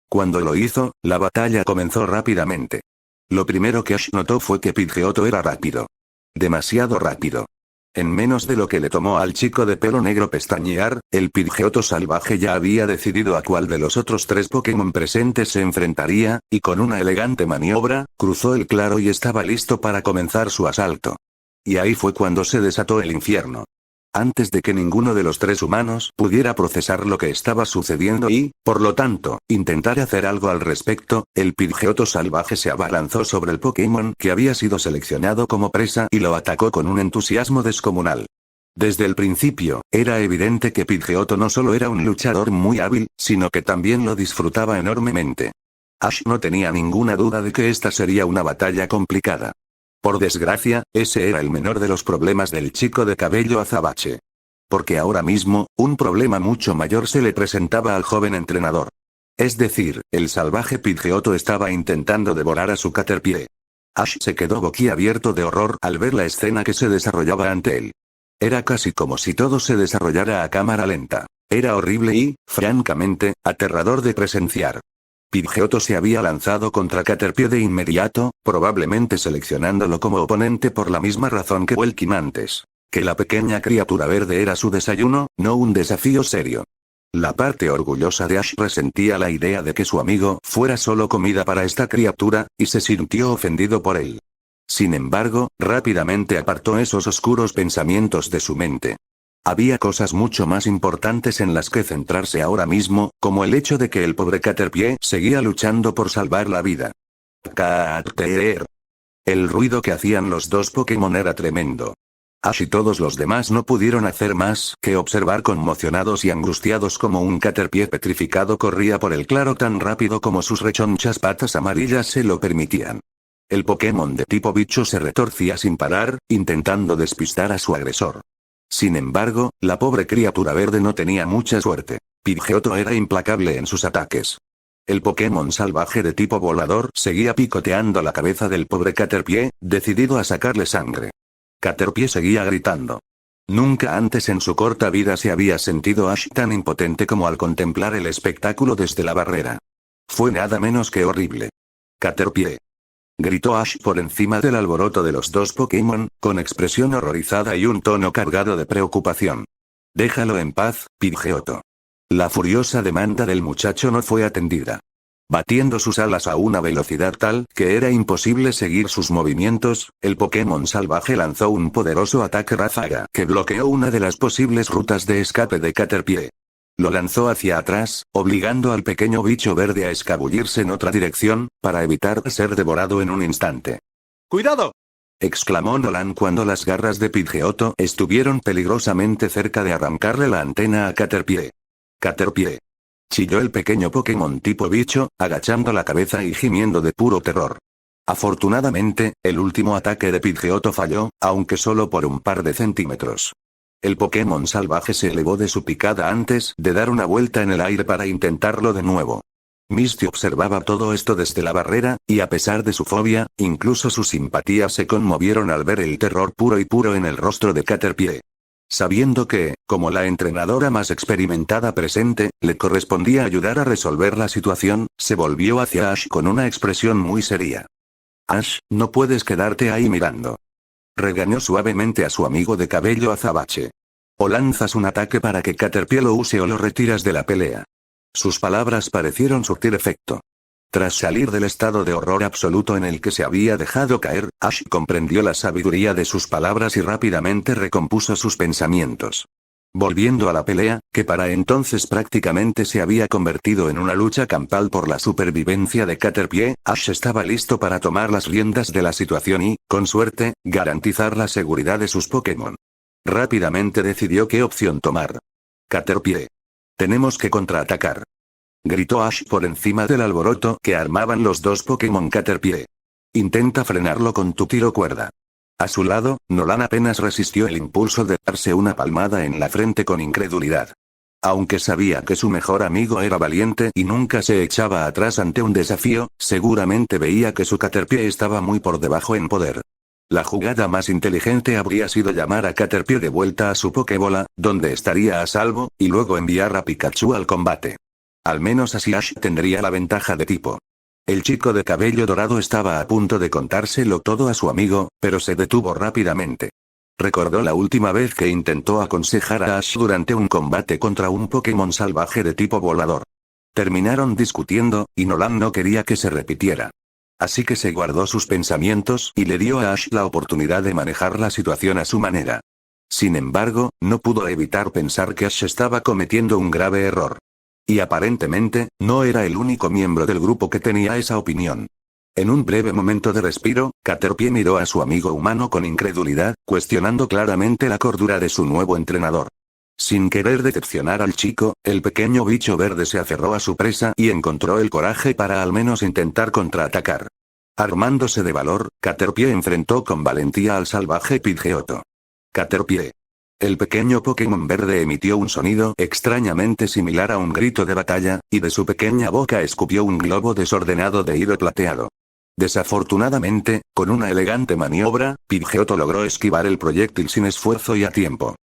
Cuando lo hizo, la batalla comenzó rápidamente. Lo primero que Ash notó fue que Pidgeotto era rápido. Demasiado rápido. En menos de lo que le tomó al chico de pelo negro pestañear, el Pidgeotto salvaje ya había decidido a cuál de los otros 3 Pokémon presentes se enfrentaría, y con una elegante maniobra, cruzó el claro y estaba listo para comenzar su asalto. Y ahí fue cuando se desató el infierno. Antes de que ninguno de los 3 humanos pudiera procesar lo que estaba sucediendo y, por lo tanto, intentar hacer algo al respecto, el Pidgeotto salvaje se abalanzó sobre el Pokémon que había sido seleccionado como presa y lo atacó con un entusiasmo descomunal. Desde el principio, era evidente que Pidgeotto no solo era un luchador muy hábil, sino que también lo disfrutaba enormemente. Ash no tenía ninguna duda de que esta sería una batalla complicada. Por desgracia, ese era el menor de los problemas del chico de cabello azabache. Porque ahora mismo, un problema mucho mayor se le presentaba al joven entrenador. Es decir, el salvaje Pidgeotto estaba intentando devorar a su Caterpie. Ash se quedó boquiabierto de horror al ver la escena que se desarrollaba ante él. Era casi como si todo se desarrollara a cámara lenta. Era horrible y, francamente, aterrador de presenciar. Pidgeotto se había lanzado contra Caterpie de inmediato, probablemente seleccionándolo como oponente por la misma razón que Welkin antes. Que la pequeña criatura verde era su desayuno, no un desafío serio. La parte orgullosa de Ash resentía la idea de que su amigo fuera solo comida para esta criatura, y se sintió ofendido por él. Sin embargo, rápidamente apartó esos oscuros pensamientos de su mente. Había cosas mucho más importantes en las que centrarse ahora mismo, como el hecho de que el pobre Caterpie seguía luchando por salvar la vida. Cater. El ruido que hacían los 2 Pokémon era tremendo. Ash y todos los demás no pudieron hacer más que observar conmocionados y angustiados como un Caterpie petrificado corría por el claro tan rápido como sus rechonchas patas amarillas se lo permitían. El Pokémon de tipo bicho se retorcía sin parar, intentando despistar a su agresor. Sin embargo, la pobre criatura verde no tenía mucha suerte. Pidgeotto era implacable en sus ataques. El Pokémon salvaje de tipo volador seguía picoteando la cabeza del pobre Caterpie, decidido a sacarle sangre. Caterpie seguía gritando. Nunca antes en su corta vida se había sentido Ash tan impotente como al contemplar el espectáculo desde la barrera. Fue nada menos que horrible. Caterpie. Gritó Ash por encima del alboroto de los 2 Pokémon, con expresión horrorizada y un tono cargado de preocupación. Déjalo en paz, Pidgeotto. La furiosa demanda del muchacho no fue atendida. Batiendo sus alas a una velocidad tal que era imposible seguir sus movimientos, el Pokémon salvaje lanzó un poderoso ataque ráfaga que bloqueó una de las posibles rutas de escape de Caterpie. Lo lanzó hacia atrás, obligando al pequeño bicho verde a escabullirse en otra dirección, para evitar ser devorado en un instante. ¡Cuidado! Exclamó Nolan cuando las garras de Pidgeotto estuvieron peligrosamente cerca de arrancarle la antena a Caterpie. ¡Caterpie! Chilló el pequeño Pokémon tipo bicho, agachando la cabeza y gimiendo de puro terror. Afortunadamente, el último ataque de Pidgeotto falló, aunque solo por un par de centímetros. El Pokémon salvaje se elevó de su picada antes de dar una vuelta en el aire para intentarlo de nuevo. Misty observaba todo esto desde la barrera, y a pesar de su fobia, incluso sus simpatías se conmovieron al ver el terror puro y puro en el rostro de Caterpie. Sabiendo que, como la entrenadora más experimentada presente, le correspondía ayudar a resolver la situación, se volvió hacia Ash con una expresión muy seria. Ash, no puedes quedarte ahí mirando. Regañó suavemente a su amigo de cabello azabache. O lanzas un ataque para que Caterpie lo use o lo retiras de la pelea. Sus palabras parecieron surtir efecto. Tras salir del estado de horror absoluto en el que se había dejado caer, Ash comprendió la sabiduría de sus palabras y rápidamente recompuso sus pensamientos. Volviendo a la pelea, que para entonces prácticamente se había convertido en una lucha campal por la supervivencia de Caterpie, Ash estaba listo para tomar las riendas de la situación y, con suerte, garantizar la seguridad de sus Pokémon. Rápidamente decidió qué opción tomar. Caterpie. Tenemos que contraatacar. Gritó Ash por encima del alboroto que armaban los dos Pokémon Caterpie. Intenta frenarlo con tu tiro cuerda. A su lado, Nolan apenas resistió el impulso de darse una palmada en la frente con incredulidad. Aunque sabía que su mejor amigo era valiente y nunca se echaba atrás ante un desafío, seguramente veía que su Caterpie estaba muy por debajo en poder. La jugada más inteligente habría sido llamar a Caterpie de vuelta a su Pokébola, donde estaría a salvo, y luego enviar a Pikachu al combate. Al menos así Ash tendría la ventaja de tipo. El chico de cabello dorado estaba a punto de contárselo todo a su amigo, pero se detuvo rápidamente. Recordó la última vez que intentó aconsejar a Ash durante un combate contra un Pokémon salvaje de tipo volador. Terminaron discutiendo, y Nolan no quería que se repitiera. Así que se guardó sus pensamientos y le dio a Ash la oportunidad de manejar la situación a su manera. Sin embargo, no pudo evitar pensar que Ash estaba cometiendo un grave error. Y aparentemente, no era el único miembro del grupo que tenía esa opinión. En un breve momento de respiro, Caterpie miró a su amigo humano con incredulidad, cuestionando claramente la cordura de su nuevo entrenador. Sin querer decepcionar al chico, el pequeño bicho verde se aferró a su presa y encontró el coraje para al menos intentar contraatacar. Armándose de valor, Caterpie enfrentó con valentía al salvaje Pidgeotto. Caterpie. El pequeño Pokémon verde emitió un sonido extrañamente similar a un grito de batalla, y de su pequeña boca escupió un globo desordenado de hilo plateado. Desafortunadamente, con una elegante maniobra, Pidgeotto logró esquivar el proyectil sin esfuerzo y a tiempo.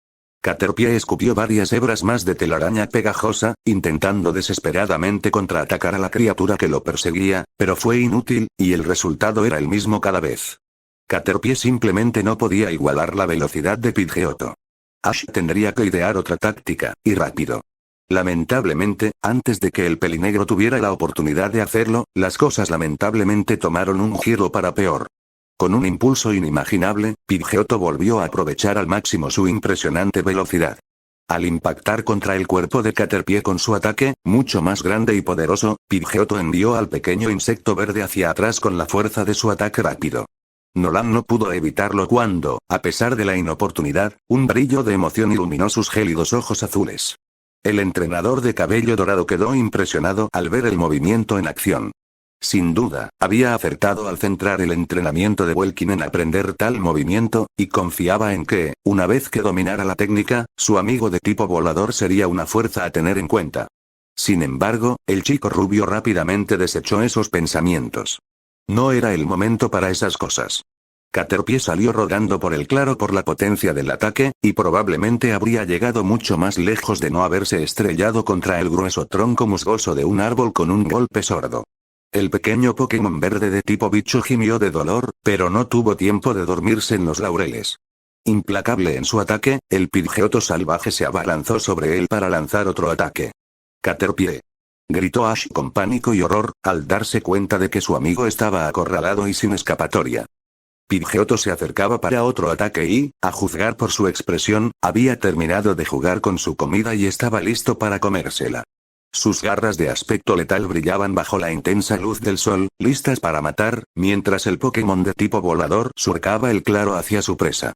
Caterpie escupió varias hebras más de telaraña pegajosa, intentando desesperadamente contraatacar a la criatura que lo perseguía, pero fue inútil, y el resultado era el mismo cada vez. Caterpie simplemente no podía igualar la velocidad de Pidgeotto. Ash tendría que idear otra táctica, y rápido. Lamentablemente, antes de que el pelinegro tuviera la oportunidad de hacerlo, las cosas lamentablemente tomaron un giro para peor. Con un impulso inimaginable, Pidgeotto volvió a aprovechar al máximo su impresionante velocidad. Al impactar contra el cuerpo de Caterpie con su ataque, mucho más grande y poderoso, Pidgeotto envió al pequeño insecto verde hacia atrás con la fuerza de su ataque rápido. Nolan no pudo evitarlo cuando, a pesar de la inoportunidad, un brillo de emoción iluminó sus gélidos ojos azules. El entrenador de cabello dorado quedó impresionado al ver el movimiento en acción. Sin duda, había acertado al centrar el entrenamiento de Welkin en aprender tal movimiento, y confiaba en que, una vez que dominara la técnica, su amigo de tipo volador sería una fuerza a tener en cuenta. Sin embargo, el chico rubio rápidamente desechó esos pensamientos. No era el momento para esas cosas. Caterpie salió rodando por el claro por la potencia del ataque, y probablemente habría llegado mucho más lejos de no haberse estrellado contra el grueso tronco musgoso de un árbol con un golpe sordo. El pequeño Pokémon verde de tipo bicho gimió de dolor, pero no tuvo tiempo de dormirse en los laureles. Implacable en su ataque, el Pidgeotto salvaje se abalanzó sobre él para lanzar otro ataque. Caterpie. Gritó Ash con pánico y horror, al darse cuenta de que su amigo estaba acorralado y sin escapatoria. Pidgeotto se acercaba para otro ataque y, a juzgar por su expresión, había terminado de jugar con su comida y estaba listo para comérsela. Sus garras de aspecto letal brillaban bajo la intensa luz del sol, listas para matar, mientras el Pokémon de tipo volador surcaba el claro hacia su presa.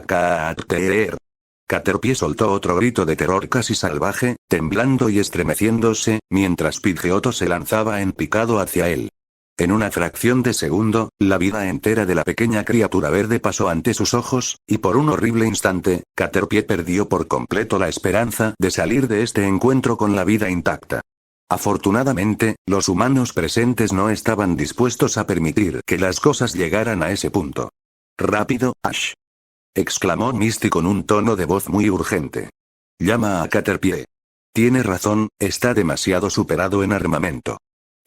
¡Cater! Caterpie soltó otro grito de terror casi salvaje, temblando y estremeciéndose, mientras Pidgeotto se lanzaba en picado hacia él. En una fracción de segundo, la vida entera de la pequeña criatura verde pasó ante sus ojos, y por un horrible instante, Caterpie perdió por completo la esperanza de salir de este encuentro con la vida intacta. Afortunadamente, los humanos presentes no estaban dispuestos a permitir que las cosas llegaran a ese punto. ¡Rápido, Ash!, exclamó Misty con un tono de voz muy urgente. Llama a Caterpie. Tiene razón, está demasiado superado en armamento.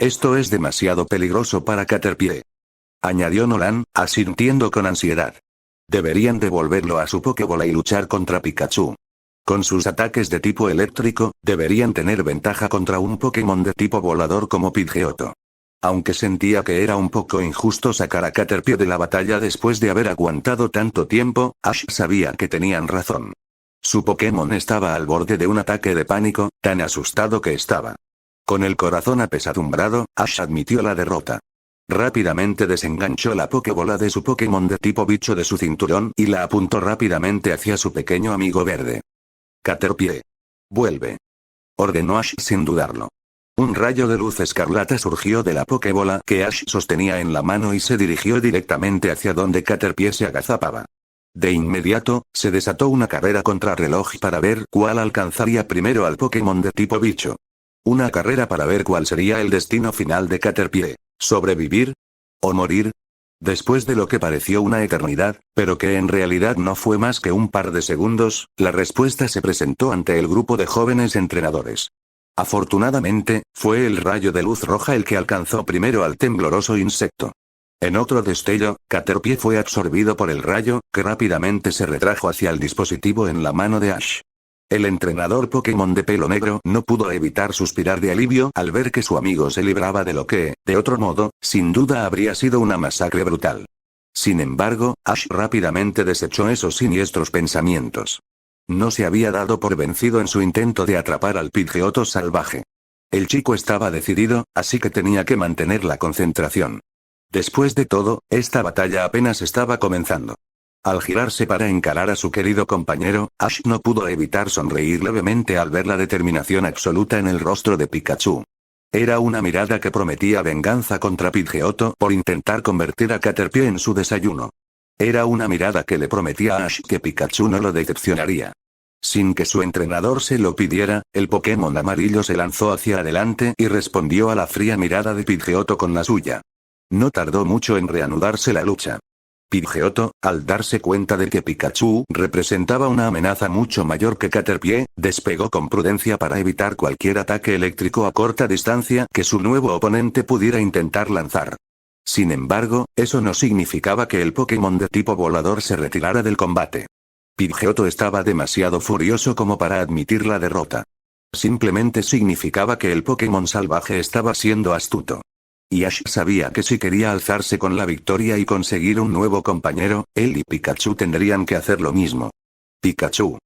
Esto es demasiado peligroso para Caterpie, añadió Nolan, asintiendo con ansiedad. Deberían devolverlo a su Pokébola y luchar contra Pikachu. Con sus ataques de tipo eléctrico, deberían tener ventaja contra un Pokémon de tipo volador como Pidgeotto. Aunque sentía que era un poco injusto sacar a Caterpie de la batalla después de haber aguantado tanto tiempo, Ash sabía que tenían razón. Su Pokémon estaba al borde de un ataque de pánico, tan asustado que estaba. Con el corazón apesadumbrado, Ash admitió la derrota. Rápidamente desenganchó la Pokébola de su Pokémon de tipo bicho de su cinturón y la apuntó rápidamente hacia su pequeño amigo verde. Caterpie. Vuelve. Ordenó Ash sin dudarlo. Un rayo de luz escarlata surgió de la Pokébola que Ash sostenía en la mano y se dirigió directamente hacia donde Caterpie se agazapaba. De inmediato, se desató una carrera contrarreloj para ver cuál alcanzaría primero al Pokémon de tipo bicho. Una carrera para ver cuál sería el destino final de Caterpie. ¿Sobrevivir? ¿O morir? Después de lo que pareció una eternidad, pero que en realidad no fue más que un par de segundos, la respuesta se presentó ante el grupo de jóvenes entrenadores. Afortunadamente, fue el rayo de luz roja el que alcanzó primero al tembloroso insecto. En otro destello, Caterpie fue absorbido por el rayo, que rápidamente se retrajo hacia el dispositivo en la mano de Ash. El entrenador Pokémon de pelo negro no pudo evitar suspirar de alivio al ver que su amigo se libraba de lo que, de otro modo, sin duda habría sido una masacre brutal. Sin embargo, Ash rápidamente desechó esos siniestros pensamientos. No se había dado por vencido en su intento de atrapar al Pidgeotto salvaje. El chico estaba decidido, así que tenía que mantener la concentración. Después de todo, esta batalla apenas estaba comenzando. Al girarse para encarar a su querido compañero, Ash no pudo evitar sonreír levemente al ver la determinación absoluta en el rostro de Pikachu. Era una mirada que prometía venganza contra Pidgeotto por intentar convertir a Caterpie en su desayuno. Era una mirada que le prometía a Ash que Pikachu no lo decepcionaría. Sin que su entrenador se lo pidiera, el Pokémon amarillo se lanzó hacia adelante y respondió a la fría mirada de Pidgeotto con la suya. No tardó mucho en reanudarse la lucha. Pidgeotto, al darse cuenta de que Pikachu representaba una amenaza mucho mayor que Caterpie, despegó con prudencia para evitar cualquier ataque eléctrico a corta distancia que su nuevo oponente pudiera intentar lanzar. Sin embargo, eso no significaba que el Pokémon de tipo volador se retirara del combate. Pidgeotto estaba demasiado furioso como para admitir la derrota. Simplemente significaba que el Pokémon salvaje estaba siendo astuto. Y Ash sabía que si quería alzarse con la victoria y conseguir un nuevo compañero, él y Pikachu tendrían que hacer lo mismo. Pikachu.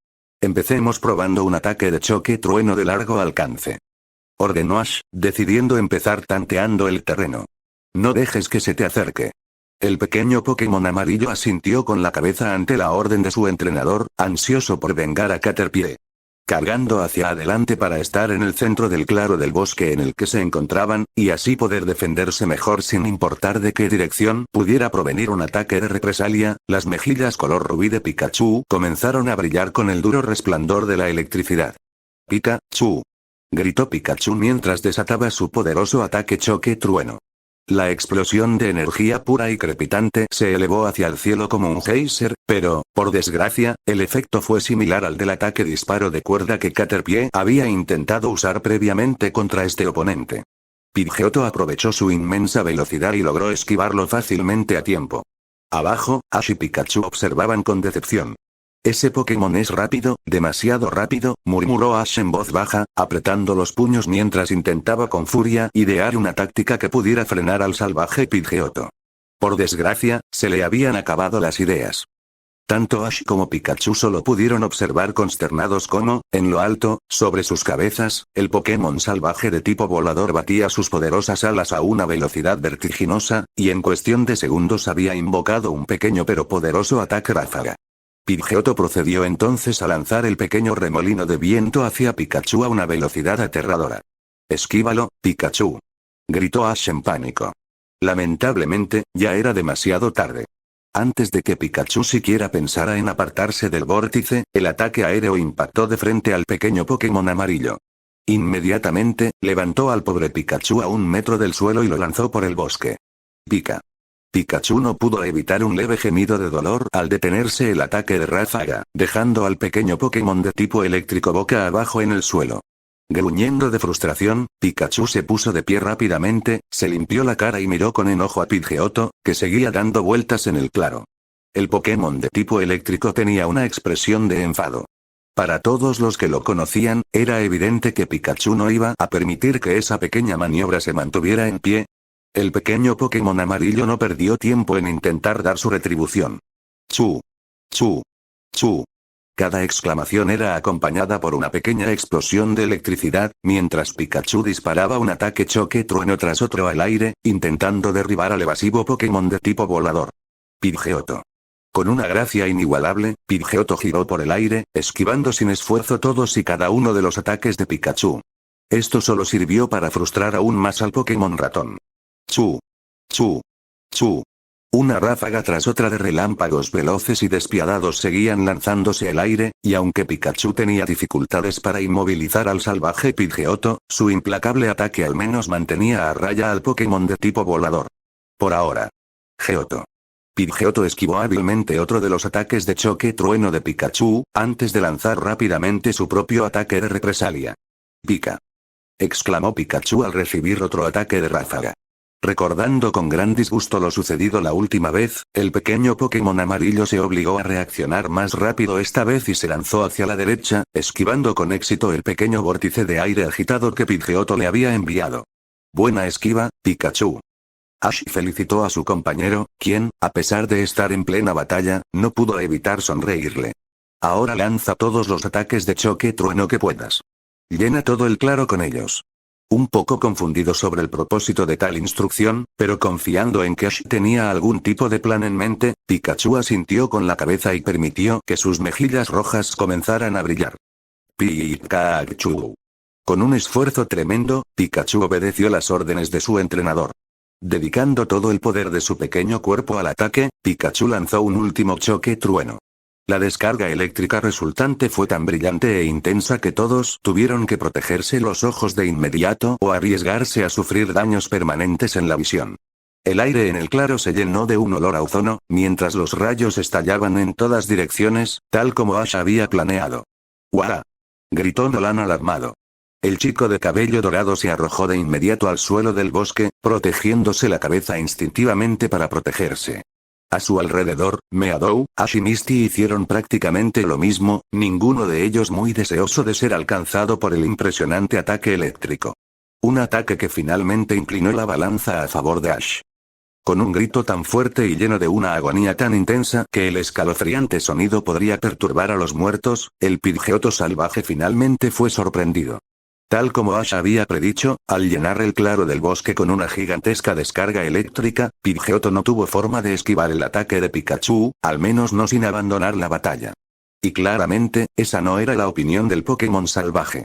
Empecemos probando un ataque de choque trueno de largo alcance. Ordenó Ash, decidiendo empezar tanteando el terreno. No dejes que se te acerque. El pequeño Pokémon amarillo asintió con la cabeza ante la orden de su entrenador, ansioso por vengar a Caterpie. Cargando hacia adelante para estar en el centro del claro del bosque en el que se encontraban, y así poder defenderse mejor sin importar de qué dirección pudiera provenir un ataque de represalia, las mejillas color rubí de Pikachu comenzaron a brillar con el duro resplandor de la electricidad. ¡Pikachu! Gritó Pikachu mientras desataba su poderoso ataque choque trueno. La explosión de energía pura y crepitante se elevó hacia el cielo como un geyser, pero, por desgracia, el efecto fue similar al del ataque disparo de cuerda que Caterpie había intentado usar previamente contra este oponente. Pidgeotto aprovechó su inmensa velocidad y logró esquivarlo fácilmente a tiempo. Abajo, Ash y Pikachu observaban con decepción. Ese Pokémon es rápido, demasiado rápido, murmuró Ash en voz baja, apretando los puños mientras intentaba con furia idear una táctica que pudiera frenar al salvaje Pidgeotto. Por desgracia, se le habían acabado las ideas. Tanto Ash como Pikachu solo pudieron observar consternados cómo, en lo alto, sobre sus cabezas, el Pokémon salvaje de tipo volador batía sus poderosas alas a una velocidad vertiginosa, y en cuestión de segundos había invocado un pequeño pero poderoso ataque ráfaga. Pidgeotto procedió entonces a lanzar el pequeño remolino de viento hacia Pikachu a una velocidad aterradora. «¡Esquívalo, Pikachu!», gritó Ash en pánico. Lamentablemente, ya era demasiado tarde. Antes de que Pikachu siquiera pensara en apartarse del vórtice, el ataque aéreo impactó de frente al pequeño Pokémon amarillo. Inmediatamente, levantó al pobre Pikachu a 1 metro del suelo y lo lanzó por el bosque. Pikachu no pudo evitar un leve gemido de dolor al detenerse el ataque de ráfaga, dejando al pequeño Pokémon de tipo eléctrico boca abajo en el suelo. Gruñendo de frustración, Pikachu se puso de pie rápidamente, se limpió la cara y miró con enojo a Pidgeotto, que seguía dando vueltas en el claro. El Pokémon de tipo eléctrico tenía una expresión de enfado. Para todos los que lo conocían, era evidente que Pikachu no iba a permitir que esa pequeña maniobra se mantuviera en pie. El pequeño Pokémon amarillo no perdió tiempo en intentar dar su retribución. Chu. Cada exclamación era acompañada por una pequeña explosión de electricidad, mientras Pikachu disparaba un ataque choque trueno tras otro al aire, intentando derribar al evasivo Pokémon de tipo volador. Pidgeotto. Con una gracia inigualable, Pidgeotto giró por el aire, esquivando sin esfuerzo todos y cada uno de los ataques de Pikachu. Esto solo sirvió para frustrar aún más al Pokémon ratón. Chu. Chu. Chu. Una ráfaga tras otra de relámpagos veloces y despiadados seguían lanzándose al aire, y aunque Pikachu tenía dificultades para inmovilizar al salvaje Pidgeotto, su implacable ataque al menos mantenía a raya al Pokémon de tipo volador. Por ahora. Geoto. Pidgeotto esquivó hábilmente otro de los ataques de choque trueno de Pikachu, antes de lanzar rápidamente su propio ataque de represalia. Pika. Exclamó Pikachu al recibir otro ataque de ráfaga. Recordando con gran disgusto lo sucedido la última vez, el pequeño Pokémon amarillo se obligó a reaccionar más rápido esta vez y se lanzó hacia la derecha, esquivando con éxito el pequeño vórtice de aire agitado que Pidgeotto le había enviado. Buena esquiva, Pikachu. Ash felicitó a su compañero, quien, a pesar de estar en plena batalla, no pudo evitar sonreírle. Ahora lanza todos los ataques de choque trueno que puedas. Llena todo el claro con ellos. Un poco confundido sobre el propósito de tal instrucción, pero confiando en que Ash tenía algún tipo de plan en mente, Pikachu asintió con la cabeza y permitió que sus mejillas rojas comenzaran a brillar. Pikachu. Con un esfuerzo tremendo, Pikachu obedeció las órdenes de su entrenador. Dedicando todo el poder de su pequeño cuerpo al ataque, Pikachu lanzó un último choque trueno. La descarga eléctrica resultante fue tan brillante e intensa que todos tuvieron que protegerse los ojos de inmediato o arriesgarse a sufrir daños permanentes en la visión. El aire en el claro se llenó de un olor a ozono, mientras los rayos estallaban en todas direcciones, tal como Ash había planeado. ¡Guau! Gritó Nolan alarmado. El chico de cabello dorado se arrojó de inmediato al suelo del bosque, protegiéndose la cabeza instintivamente para protegerse. A su alrededor, Meadow, Ash y Misty hicieron prácticamente lo mismo, ninguno de ellos muy deseoso de ser alcanzado por el impresionante ataque eléctrico. Un ataque que finalmente inclinó la balanza a favor de Ash. Con un grito tan fuerte y lleno de una agonía tan intensa que el escalofriante sonido podría perturbar a los muertos, el Pidgeotto salvaje finalmente fue sorprendido. Tal como Ash había predicho, al llenar el claro del bosque con una gigantesca descarga eléctrica, Pidgeotto no tuvo forma de esquivar el ataque de Pikachu, al menos no sin abandonar la batalla. Y claramente, esa no era la opinión del Pokémon salvaje.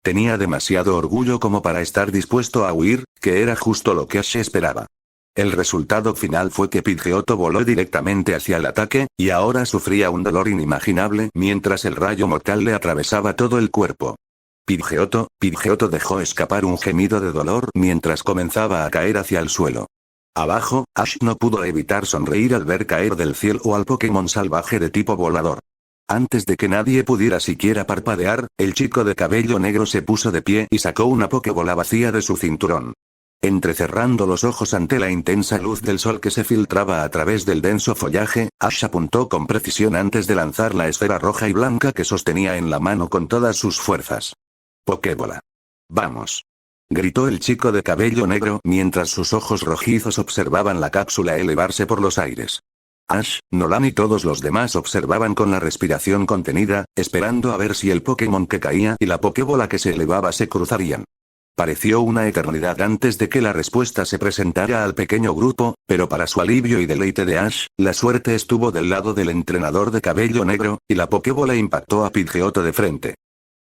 Tenía demasiado orgullo como para estar dispuesto a huir, que era justo lo que Ash esperaba. El resultado final fue que Pidgeotto voló directamente hacia el ataque, y ahora sufría un dolor inimaginable mientras el rayo mortal le atravesaba todo el cuerpo. Pidgeotto dejó escapar un gemido de dolor mientras comenzaba a caer hacia el suelo. Abajo, Ash no pudo evitar sonreír al ver caer del cielo al Pokémon salvaje de tipo volador. Antes de que nadie pudiera siquiera parpadear, el chico de cabello negro se puso de pie y sacó una Pokébola vacía de su cinturón. Entrecerrando los ojos ante la intensa luz del sol que se filtraba a través del denso follaje, Ash apuntó con precisión antes de lanzar la esfera roja y blanca que sostenía en la mano con todas sus fuerzas. Pokébola. Vamos. Gritó el chico de cabello negro mientras sus ojos rojizos observaban la cápsula elevarse por los aires. Ash, Nolan y todos los demás observaban con la respiración contenida, esperando a ver si el Pokémon que caía y la Pokébola que se elevaba se cruzarían. Pareció una eternidad antes de que la respuesta se presentara al pequeño grupo, pero para su alivio y deleite de Ash, la suerte estuvo del lado del entrenador de cabello negro, y la Pokébola impactó a Pidgeotto de frente.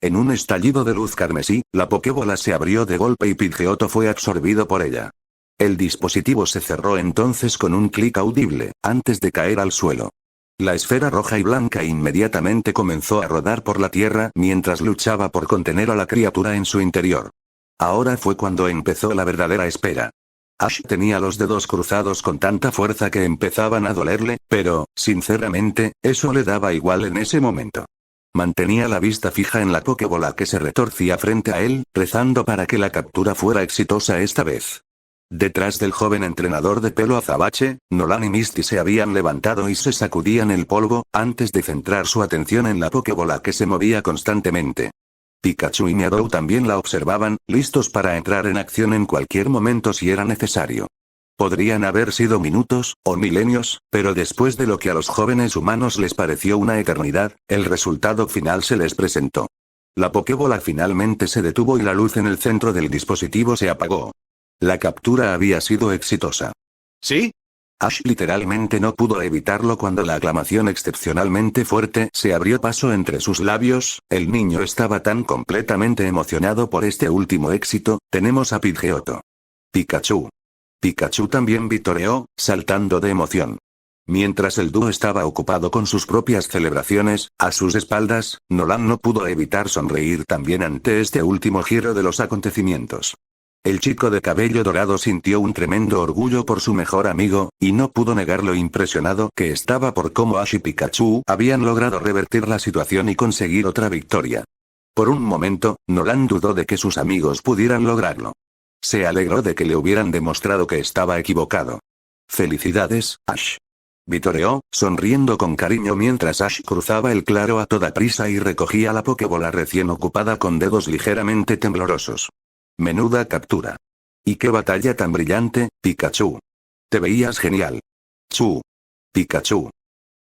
En un estallido de luz carmesí, la Pokébola se abrió de golpe y Pidgeotto fue absorbido por ella. El dispositivo se cerró entonces con un clic audible, antes de caer al suelo. La esfera roja y blanca inmediatamente comenzó a rodar por la tierra mientras luchaba por contener a la criatura en su interior. Ahora fue cuando empezó la verdadera espera. Ash tenía los dedos cruzados con tanta fuerza que empezaban a dolerle, pero, sinceramente, eso le daba igual en ese momento. Mantenía la vista fija en la Pokébola que se retorcía frente a él, rezando para que la captura fuera exitosa esta vez. Detrás del joven entrenador de pelo azabache, Nolan y Misty se habían levantado y se sacudían el polvo, antes de centrar su atención en la Pokébola que se movía constantemente. Pikachu y Meadow también la observaban, listos para entrar en acción en cualquier momento si era necesario. Podrían haber sido minutos, o milenios, pero después de lo que a los jóvenes humanos les pareció una eternidad, el resultado final se les presentó. La Pokébola finalmente se detuvo y la luz en el centro del dispositivo se apagó. La captura había sido exitosa. ¿Sí? Ash literalmente no pudo evitarlo cuando la aclamación excepcionalmente fuerte se abrió paso entre sus labios. El niño estaba tan completamente emocionado por este último éxito. Tenemos a Pidgeotto. Pikachu. Pikachu también vitoreó, saltando de emoción. Mientras el dúo estaba ocupado con sus propias celebraciones, a sus espaldas, Nolan no pudo evitar sonreír también ante este último giro de los acontecimientos. El chico de cabello dorado sintió un tremendo orgullo por su mejor amigo, y no pudo negar lo impresionado que estaba por cómo Ash y Pikachu habían logrado revertir la situación y conseguir otra victoria. Por un momento, Nolan dudó de que sus amigos pudieran lograrlo. Se alegró de que le hubieran demostrado que estaba equivocado. ¡Felicidades, Ash! Vitoreó, sonriendo con cariño mientras Ash cruzaba el claro a toda prisa y recogía la Pokébola recién ocupada con dedos ligeramente temblorosos. Menuda captura. Y qué batalla tan brillante, Pikachu. Te veías genial. Chu. Pikachu.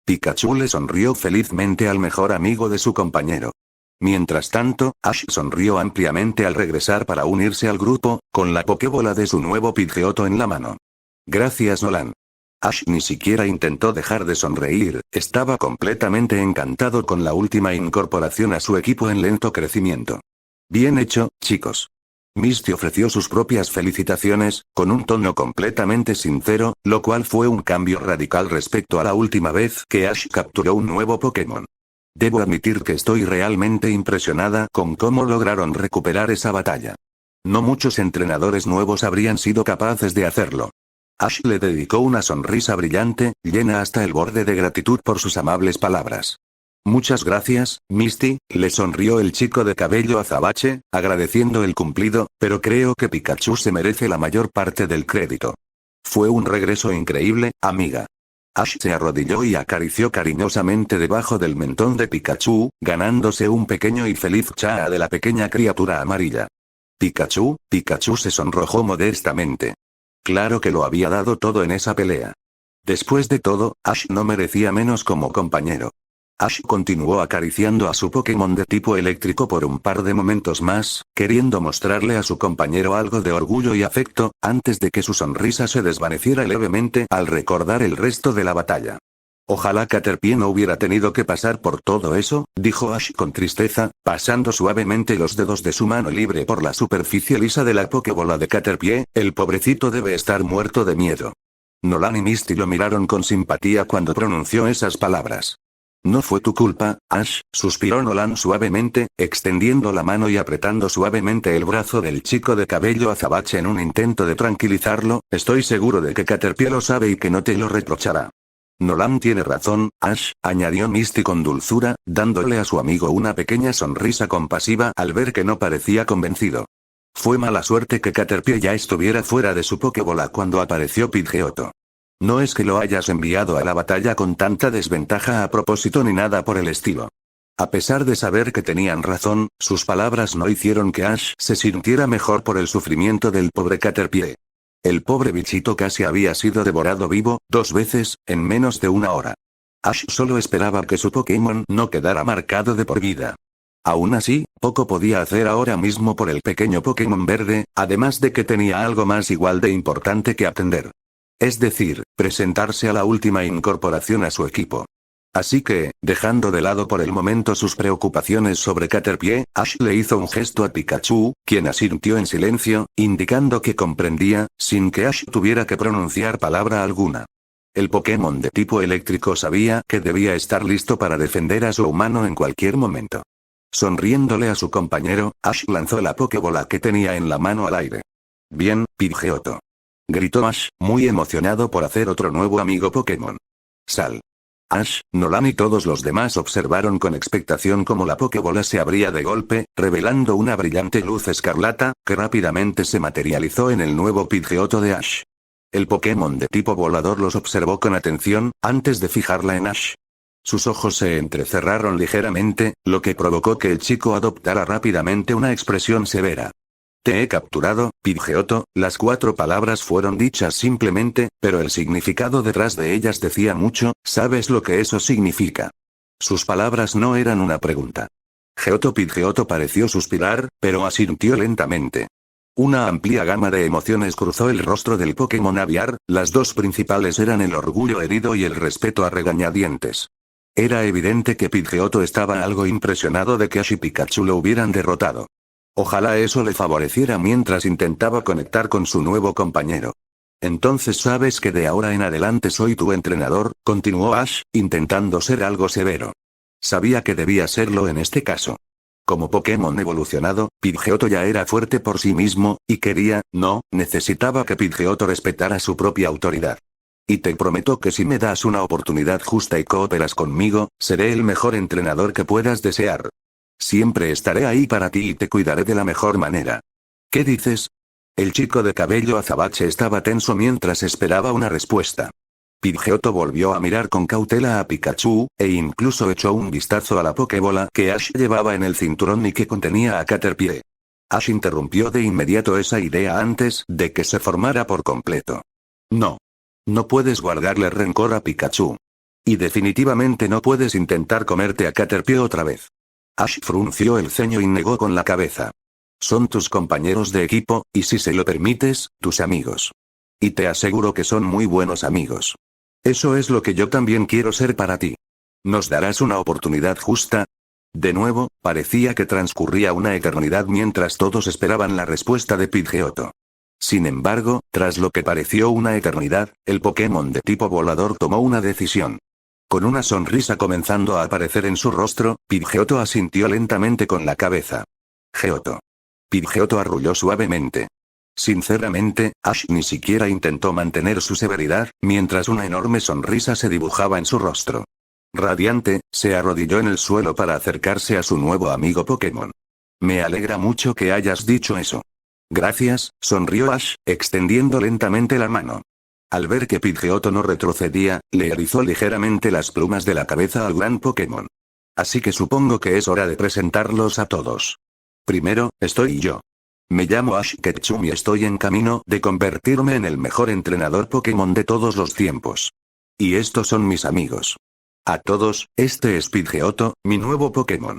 Pikachu le sonrió felizmente al mejor amigo de su compañero. Mientras tanto, Ash sonrió ampliamente al regresar para unirse al grupo, con la Pokébola de su nuevo Pidgeotto en la mano. Gracias, Nolan. Ash ni siquiera intentó dejar de sonreír, estaba completamente encantado con la última incorporación a su equipo en lento crecimiento. Bien hecho, chicos. Misty ofreció sus propias felicitaciones, con un tono completamente sincero, lo cual fue un cambio radical respecto a la última vez que Ash capturó un nuevo Pokémon. Debo admitir que estoy realmente impresionada con cómo lograron recuperar esa batalla. No muchos entrenadores nuevos habrían sido capaces de hacerlo. Ash le dedicó una sonrisa brillante, llena hasta el borde de gratitud por sus amables palabras. Muchas gracias, Misty, le sonrió el chico de cabello azabache, agradeciendo el cumplido, pero creo que Pikachu se merece la mayor parte del crédito. Fue un regreso increíble, amiga. Ash se arrodilló y acarició cariñosamente debajo del mentón de Pikachu, ganándose un pequeño y feliz chaa de la pequeña criatura amarilla. Pikachu se sonrojó modestamente. Claro que lo había dado todo en esa pelea. Después de todo, Ash no merecía menos como compañero. Ash continuó acariciando a su Pokémon de tipo eléctrico por un par de momentos más, queriendo mostrarle a su compañero algo de orgullo y afecto, antes de que su sonrisa se desvaneciera levemente al recordar el resto de la batalla. Ojalá Caterpie no hubiera tenido que pasar por todo eso, dijo Ash con tristeza, pasando suavemente los dedos de su mano libre por la superficie lisa de la Pokébola de Caterpie. El pobrecito debe estar muerto de miedo. Nolan y Misty lo miraron con simpatía cuando pronunció esas palabras. No fue tu culpa, Ash, suspiró Nolan suavemente, extendiendo la mano y apretando suavemente el brazo del chico de cabello azabache en un intento de tranquilizarlo. Estoy seguro de que Caterpie lo sabe y que no te lo reprochará. Nolan tiene razón, Ash, añadió Misty con dulzura, dándole a su amigo una pequeña sonrisa compasiva al ver que no parecía convencido. Fue mala suerte que Caterpie ya estuviera fuera de su Pokébola cuando apareció Pidgeotto. No es que lo hayas enviado a la batalla con tanta desventaja a propósito ni nada por el estilo. A pesar de saber que tenían razón, sus palabras no hicieron que Ash se sintiera mejor por el sufrimiento del pobre Caterpie. El pobre bichito casi había sido devorado vivo, 2 veces, en menos de 1 hora. Ash solo esperaba que su Pokémon no quedara marcado de por vida. Aún así, poco podía hacer ahora mismo por el pequeño Pokémon verde, además de que tenía algo más igual de importante que atender. Es decir, presentarse a la última incorporación a su equipo. Así que, dejando de lado por el momento sus preocupaciones sobre Caterpie, Ash le hizo un gesto a Pikachu, quien asintió en silencio, indicando que comprendía, sin que Ash tuviera que pronunciar palabra alguna. El Pokémon de tipo eléctrico sabía que debía estar listo para defender a su humano en cualquier momento. Sonriéndole a su compañero, Ash lanzó la Pokébola que tenía en la mano al aire. Bien, Pidgeotto. Gritó Ash, muy emocionado por hacer otro nuevo amigo Pokémon. Sal. Ash, Nolan y todos los demás observaron con expectación cómo la Pokébola se abría de golpe, revelando una brillante luz escarlata, que rápidamente se materializó en el nuevo Pidgeotto de Ash. El Pokémon de tipo volador los observó con atención, antes de fijarla en Ash. Sus ojos se entrecerraron ligeramente, lo que provocó que el chico adoptara rápidamente una expresión severa. Te he capturado, Pidgeotto. Las 4 palabras fueron dichas simplemente, pero el significado detrás de ellas decía mucho. ¿Sabes lo que eso significa? Sus palabras no eran una pregunta. Pidgeotto pareció suspirar, pero asintió lentamente. Una amplia gama de emociones cruzó el rostro del Pokémon aviar. Las dos principales eran el orgullo herido y el respeto a regañadientes. Era evidente que Pidgeotto estaba algo impresionado de que Ash y Pikachu lo hubieran derrotado. Ojalá eso le favoreciera mientras intentaba conectar con su nuevo compañero. Entonces sabes que de ahora en adelante soy tu entrenador, continuó Ash, intentando ser algo severo. Sabía que debía serlo en este caso. Como Pokémon evolucionado, Pidgeotto ya era fuerte por sí mismo, y necesitaba que Pidgeotto respetara su propia autoridad. Y te prometo que si me das una oportunidad justa y cooperas conmigo, seré el mejor entrenador que puedas desear. Siempre estaré ahí para ti y te cuidaré de la mejor manera. ¿Qué dices? El chico de cabello azabache estaba tenso mientras esperaba una respuesta. Pidgeotto volvió a mirar con cautela a Pikachu, e incluso echó un vistazo a la Pokébola que Ash llevaba en el cinturón y que contenía a Caterpie. Ash interrumpió de inmediato esa idea antes de que se formara por completo. No. No puedes guardarle rencor a Pikachu. Y definitivamente no puedes intentar comerte a Caterpie otra vez. Ash frunció el ceño y negó con la cabeza. Son tus compañeros de equipo, y si se lo permites, tus amigos. Y te aseguro que son muy buenos amigos. Eso es lo que yo también quiero ser para ti. ¿Nos darás una oportunidad justa? De nuevo, parecía que transcurría una eternidad mientras todos esperaban la respuesta de Pidgeotto. Sin embargo, tras lo que pareció una eternidad, el Pokémon de tipo volador tomó una decisión. Con una sonrisa comenzando a aparecer en su rostro, Pidgeotto asintió lentamente con la cabeza. Geoto. Pidgeotto arrulló suavemente. Sinceramente, Ash ni siquiera intentó mantener su severidad, mientras una enorme sonrisa se dibujaba en su rostro. Radiante, se arrodilló en el suelo para acercarse a su nuevo amigo Pokémon. Me alegra mucho que hayas dicho eso. Gracias, sonrió Ash, extendiendo lentamente la mano. Al ver que Pidgeotto no retrocedía, le erizó ligeramente las plumas de la cabeza al gran Pokémon. Así que supongo que es hora de presentarlos a todos. Primero, estoy yo. Me llamo Ash Ketchum y estoy en camino de convertirme en el mejor entrenador Pokémon de todos los tiempos. Y estos son mis amigos. A todos, este es Pidgeotto, mi nuevo Pokémon.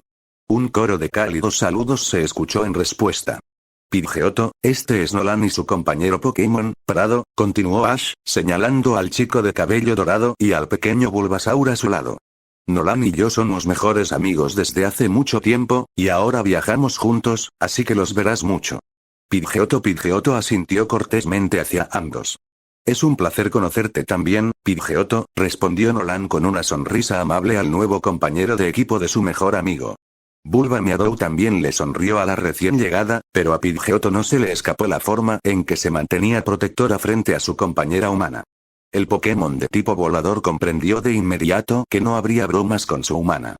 Un coro de cálidos saludos se escuchó en respuesta. Pidgeotto, este es Nolan y su compañero Pokémon, Prado, continuó Ash, señalando al chico de cabello dorado y al pequeño Bulbasaur a su lado. Nolan y yo somos mejores amigos desde hace mucho tiempo, y ahora viajamos juntos, así que los verás mucho. Pidgeotto asintió cortésmente hacia ambos. Es un placer conocerte también, Pidgeotto, respondió Nolan con una sonrisa amable al nuevo compañero de equipo de su mejor amigo. Bulbameow también le sonrió a la recién llegada, pero a Pidgeotto no se le escapó la forma en que se mantenía protectora frente a su compañera humana. El Pokémon de tipo volador comprendió de inmediato que no habría bromas con su humana.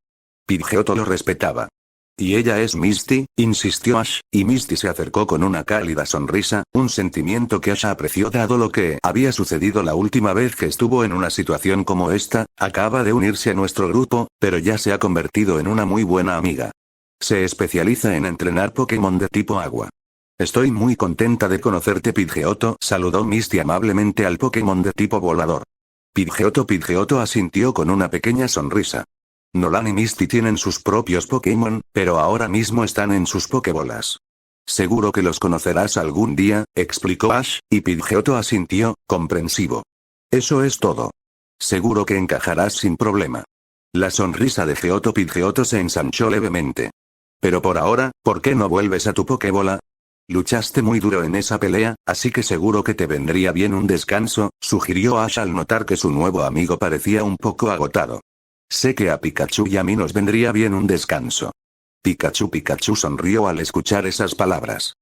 Pidgeotto lo respetaba. Y ella es Misty, insistió Ash, y Misty se acercó con una cálida sonrisa, un sentimiento que Ash apreció dado lo que había sucedido la última vez que estuvo en una situación como esta. Acaba de unirse a nuestro grupo, pero ya se ha convertido en una muy buena amiga. Se especializa en entrenar Pokémon de tipo agua. Estoy muy contenta de conocerte, Pidgeotto, saludó Misty amablemente al Pokémon de tipo volador. Pidgeotto asintió con una pequeña sonrisa. Nolan y Misty tienen sus propios Pokémon, pero ahora mismo están en sus Pokébolas. Seguro que los conocerás algún día, explicó Ash, y Pidgeotto asintió, comprensivo. Eso es todo. Seguro que encajarás sin problema. La sonrisa de Pidgeotto se ensanchó levemente. Pero por ahora, ¿por qué no vuelves a tu Pokébola? Luchaste muy duro en esa pelea, así que seguro que te vendría bien un descanso, sugirió Ash al notar que su nuevo amigo parecía un poco agotado. Sé que a Pikachu y a mí nos vendría bien un descanso. Pikachu sonrió al escuchar esas palabras.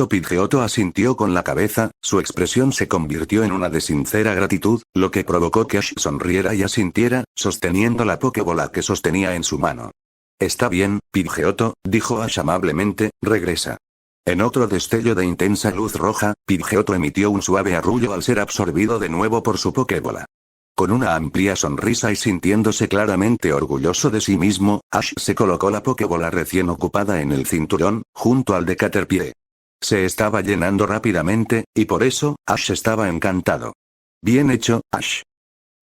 Pidgeotto asintió con la cabeza, su expresión se convirtió en una de sincera gratitud, lo que provocó que Ash sonriera y asintiera, sosteniendo la Pokébola que sostenía en su mano. Está bien, Pidgeotto, dijo Ash amablemente, regresa. En otro destello de intensa luz roja, Pidgeotto emitió un suave arrullo al ser absorbido de nuevo por su Pokébola. Con una amplia sonrisa y sintiéndose claramente orgulloso de sí mismo, Ash se colocó la Pokébola recién ocupada en el cinturón, junto al de Caterpie. Se estaba llenando rápidamente, y por eso, Ash estaba encantado. Bien hecho, Ash.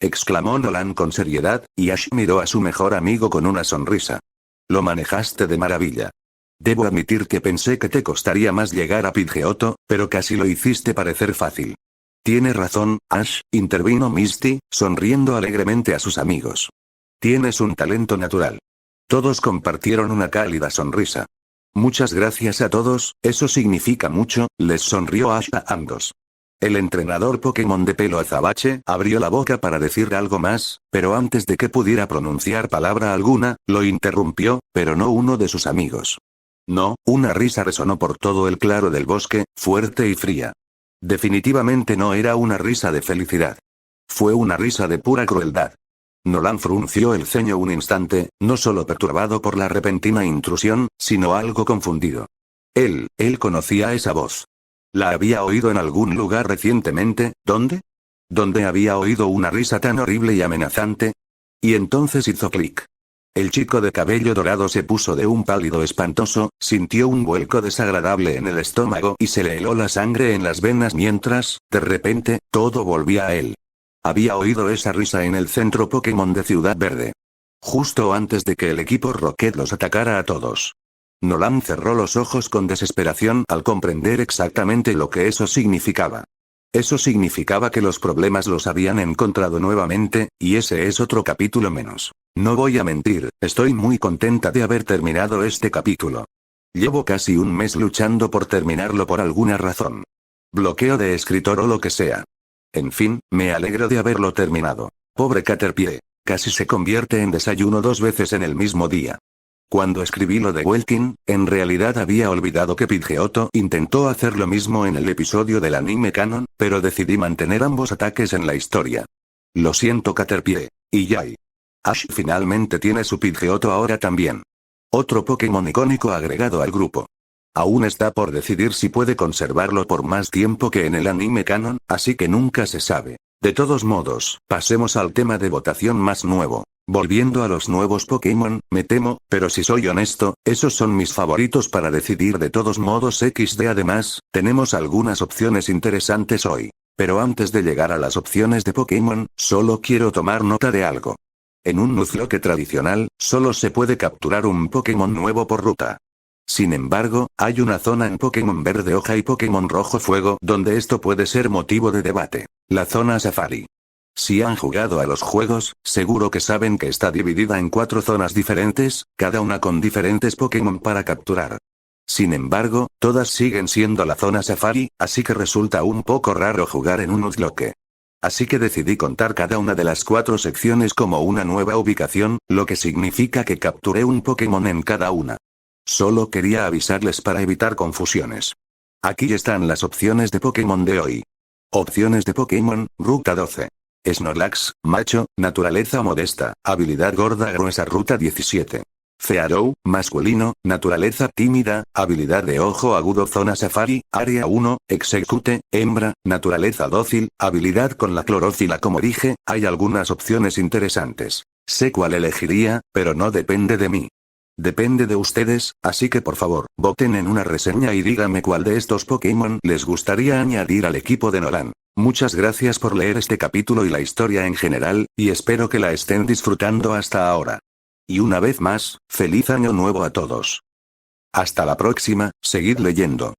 Exclamó Nolan con seriedad, y Ash miró a su mejor amigo con una sonrisa. Lo manejaste de maravilla. Debo admitir que pensé que te costaría más llegar a Pidgeotto, pero casi lo hiciste parecer fácil. Tienes razón, Ash, intervino Misty, sonriendo alegremente a sus amigos. Tienes un talento natural. Todos compartieron una cálida sonrisa. Muchas gracias a todos, eso significa mucho, les sonrió Ash a ambos. El entrenador Pokémon de pelo azabache abrió la boca para decir algo más, pero antes de que pudiera pronunciar palabra alguna, lo interrumpió, pero no uno de sus amigos. No, una risa resonó por todo el claro del bosque, fuerte y fría. Definitivamente no era una risa de felicidad. Fue una risa de pura crueldad. Nolan frunció el ceño un instante, no solo perturbado por la repentina intrusión, sino algo confundido. Él conocía esa voz. La había oído en algún lugar recientemente, ¿dónde? ¿Dónde había oído una risa tan horrible y amenazante? Y entonces hizo clic. El chico de cabello dorado se puso de un pálido espantoso, sintió un vuelco desagradable en el estómago y se le heló la sangre en las venas mientras, de repente, todo volvía a él. Había oído esa risa en el centro Pokémon de Ciudad Verde. Justo antes de que el equipo Rocket los atacara a todos. Nolan cerró los ojos con desesperación al comprender exactamente lo que eso significaba. Eso significaba que los problemas los habían encontrado nuevamente, y ese es otro capítulo menos. No voy a mentir, estoy muy contenta de haber terminado este capítulo. Llevo casi un mes luchando por terminarlo por alguna razón. Bloqueo de escritor o lo que sea. En fin, me alegro de haberlo terminado. Pobre Caterpie. Casi se convierte en desayuno 2 veces en el mismo día. Cuando escribí lo de Welkin, en realidad había olvidado que Pidgeotto intentó hacer lo mismo en el episodio del anime canon, pero decidí mantener ambos ataques en la historia. Lo siento Caterpie. Y yay. Ash finalmente tiene su Pidgeotto ahora también. Otro Pokémon icónico agregado al grupo. Aún está por decidir si puede conservarlo por más tiempo que en el anime canon, así que nunca se sabe. De todos modos, pasemos al tema de votación más nuevo. Volviendo a los nuevos Pokémon, me temo, pero si soy honesto, esos son mis favoritos para decidir de todos modos XD. Además, tenemos algunas opciones interesantes hoy. Pero antes de llegar a las opciones de Pokémon, solo quiero tomar nota de algo. En un Nuzlocke tradicional, solo se puede capturar un Pokémon nuevo por ruta. Sin embargo, hay una zona en Pokémon Verde Hoja y Pokémon Rojo Fuego donde esto puede ser motivo de debate. La zona Safari. Si han jugado a los juegos, seguro que saben que está dividida en 4 zonas diferentes, cada una con diferentes Pokémon para capturar. Sin embargo, todas siguen siendo la zona Safari, así que resulta un poco raro jugar en un Nuzlocke. Así que decidí contar cada una de las 4 secciones como una nueva ubicación, lo que significa que capturé un Pokémon en cada una. Solo quería avisarles para evitar confusiones. Aquí están las opciones de Pokémon de hoy. Opciones de Pokémon, Ruta 12. Snorlax, macho, naturaleza modesta, habilidad gorda gruesa ruta 17. Fearow, masculino, naturaleza tímida, habilidad de ojo agudo zona safari, área 1, Execute, hembra, naturaleza dócil, habilidad con la clorófila. Como dije, hay algunas opciones interesantes. Sé cuál elegiría, pero no depende de mí. Depende de ustedes, así que por favor, voten en una reseña y díganme cuál de estos Pokémon les gustaría añadir al equipo de Nolan. Muchas gracias por leer este capítulo y la historia en general, y espero que la estén disfrutando hasta ahora. Y una vez más, feliz año nuevo a todos. Hasta la próxima, seguid leyendo.